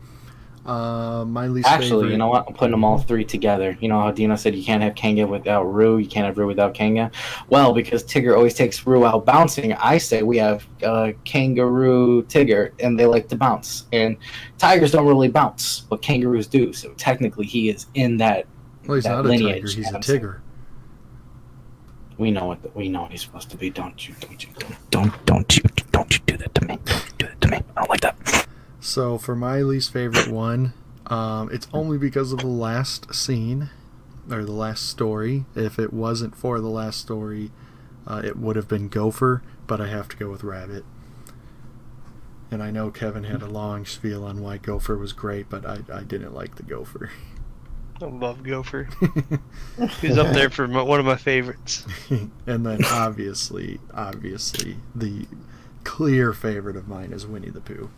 My least Actually, favorite... you know what? I'm putting them all three together. You know how Dino said you can't have Kanga without Roo, you can't have Roo without Kanga? Well, because Tigger always takes Roo out bouncing, I say we have Kangaroo Tigger, and they like to bounce. And tigers don't really bounce, but kangaroos do. So technically he is in that Well, he's not a tiger, he's a tigger. We know what he's supposed to be. Don't you do that to me. Don't you do that to me. I don't like that. So for my least favorite one, it's only because of the last scene, or the last story. If it wasn't for the last story, it would have been Gopher, but I have to go with Rabbit. And I know Kevin had a long spiel on why Gopher was great, but I didn't like the Gopher. I love Gopher. He's up there for one of my favorites. And then obviously, the clear favorite of mine is Winnie the Pooh.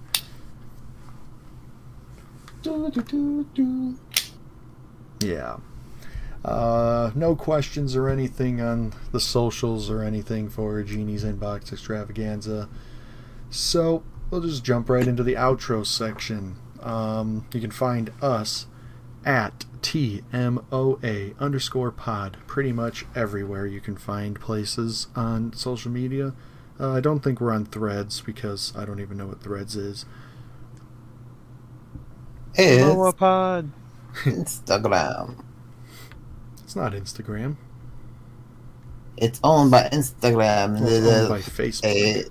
Yeah. No questions or anything on the socials or anything for Genie's Inbox Extravaganza. So we'll just jump right into the outro section. You can find us at TMOA_pod pretty much everywhere you can find places on social media. I don't think we're on Threads because I don't even know what Threads is. TMOA pod. Instagram. It's not Instagram. It's owned by Instagram. Well, it's owned by Facebook.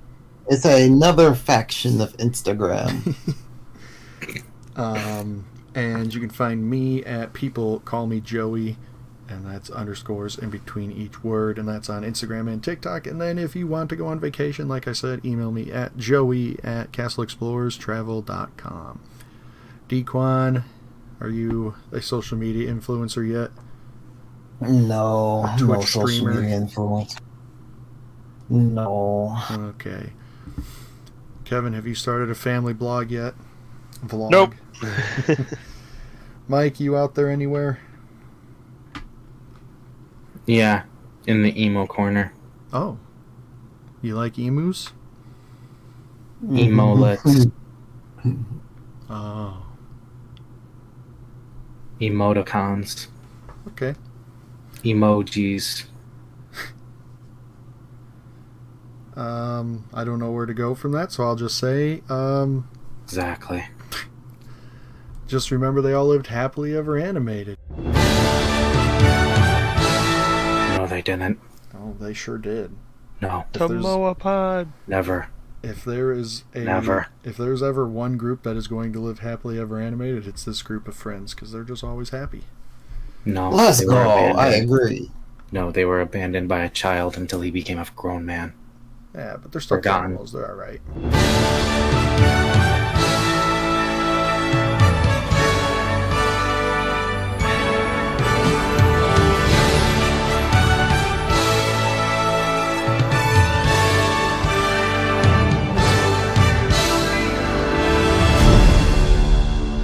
It's another faction of Instagram. And you can find me at People Call Me Joey, and that's underscores in between each word, and that's on Instagram and TikTok. And then if you want to go on vacation, like I said, email me at joey@castleexplorerstravel.com. Dequan, are you a social media influencer yet? No, A Twitch no social streamer? media influence. No. Okay. Kevin, have you started a family blog yet? Vlog? Nope. Mike, you out there anywhere? Yeah, in the emo corner. Oh. You like emus? Emolets. Oh. Emoticons. Okay. Emojis. I don't know where to go from that, so I'll just say, Exactly. just remember they all lived happily ever animated. No, they didn't. Oh, they sure did. No. TMOA pod. Never. If there's ever one group that is going to live happily ever animated, it's this group of friends, because they're just always happy. No. Let's they go. were I abandoned. agree. No, they were abandoned by a child until he became a grown man. Yeah, but they're still Forgotten. animals. They're all right.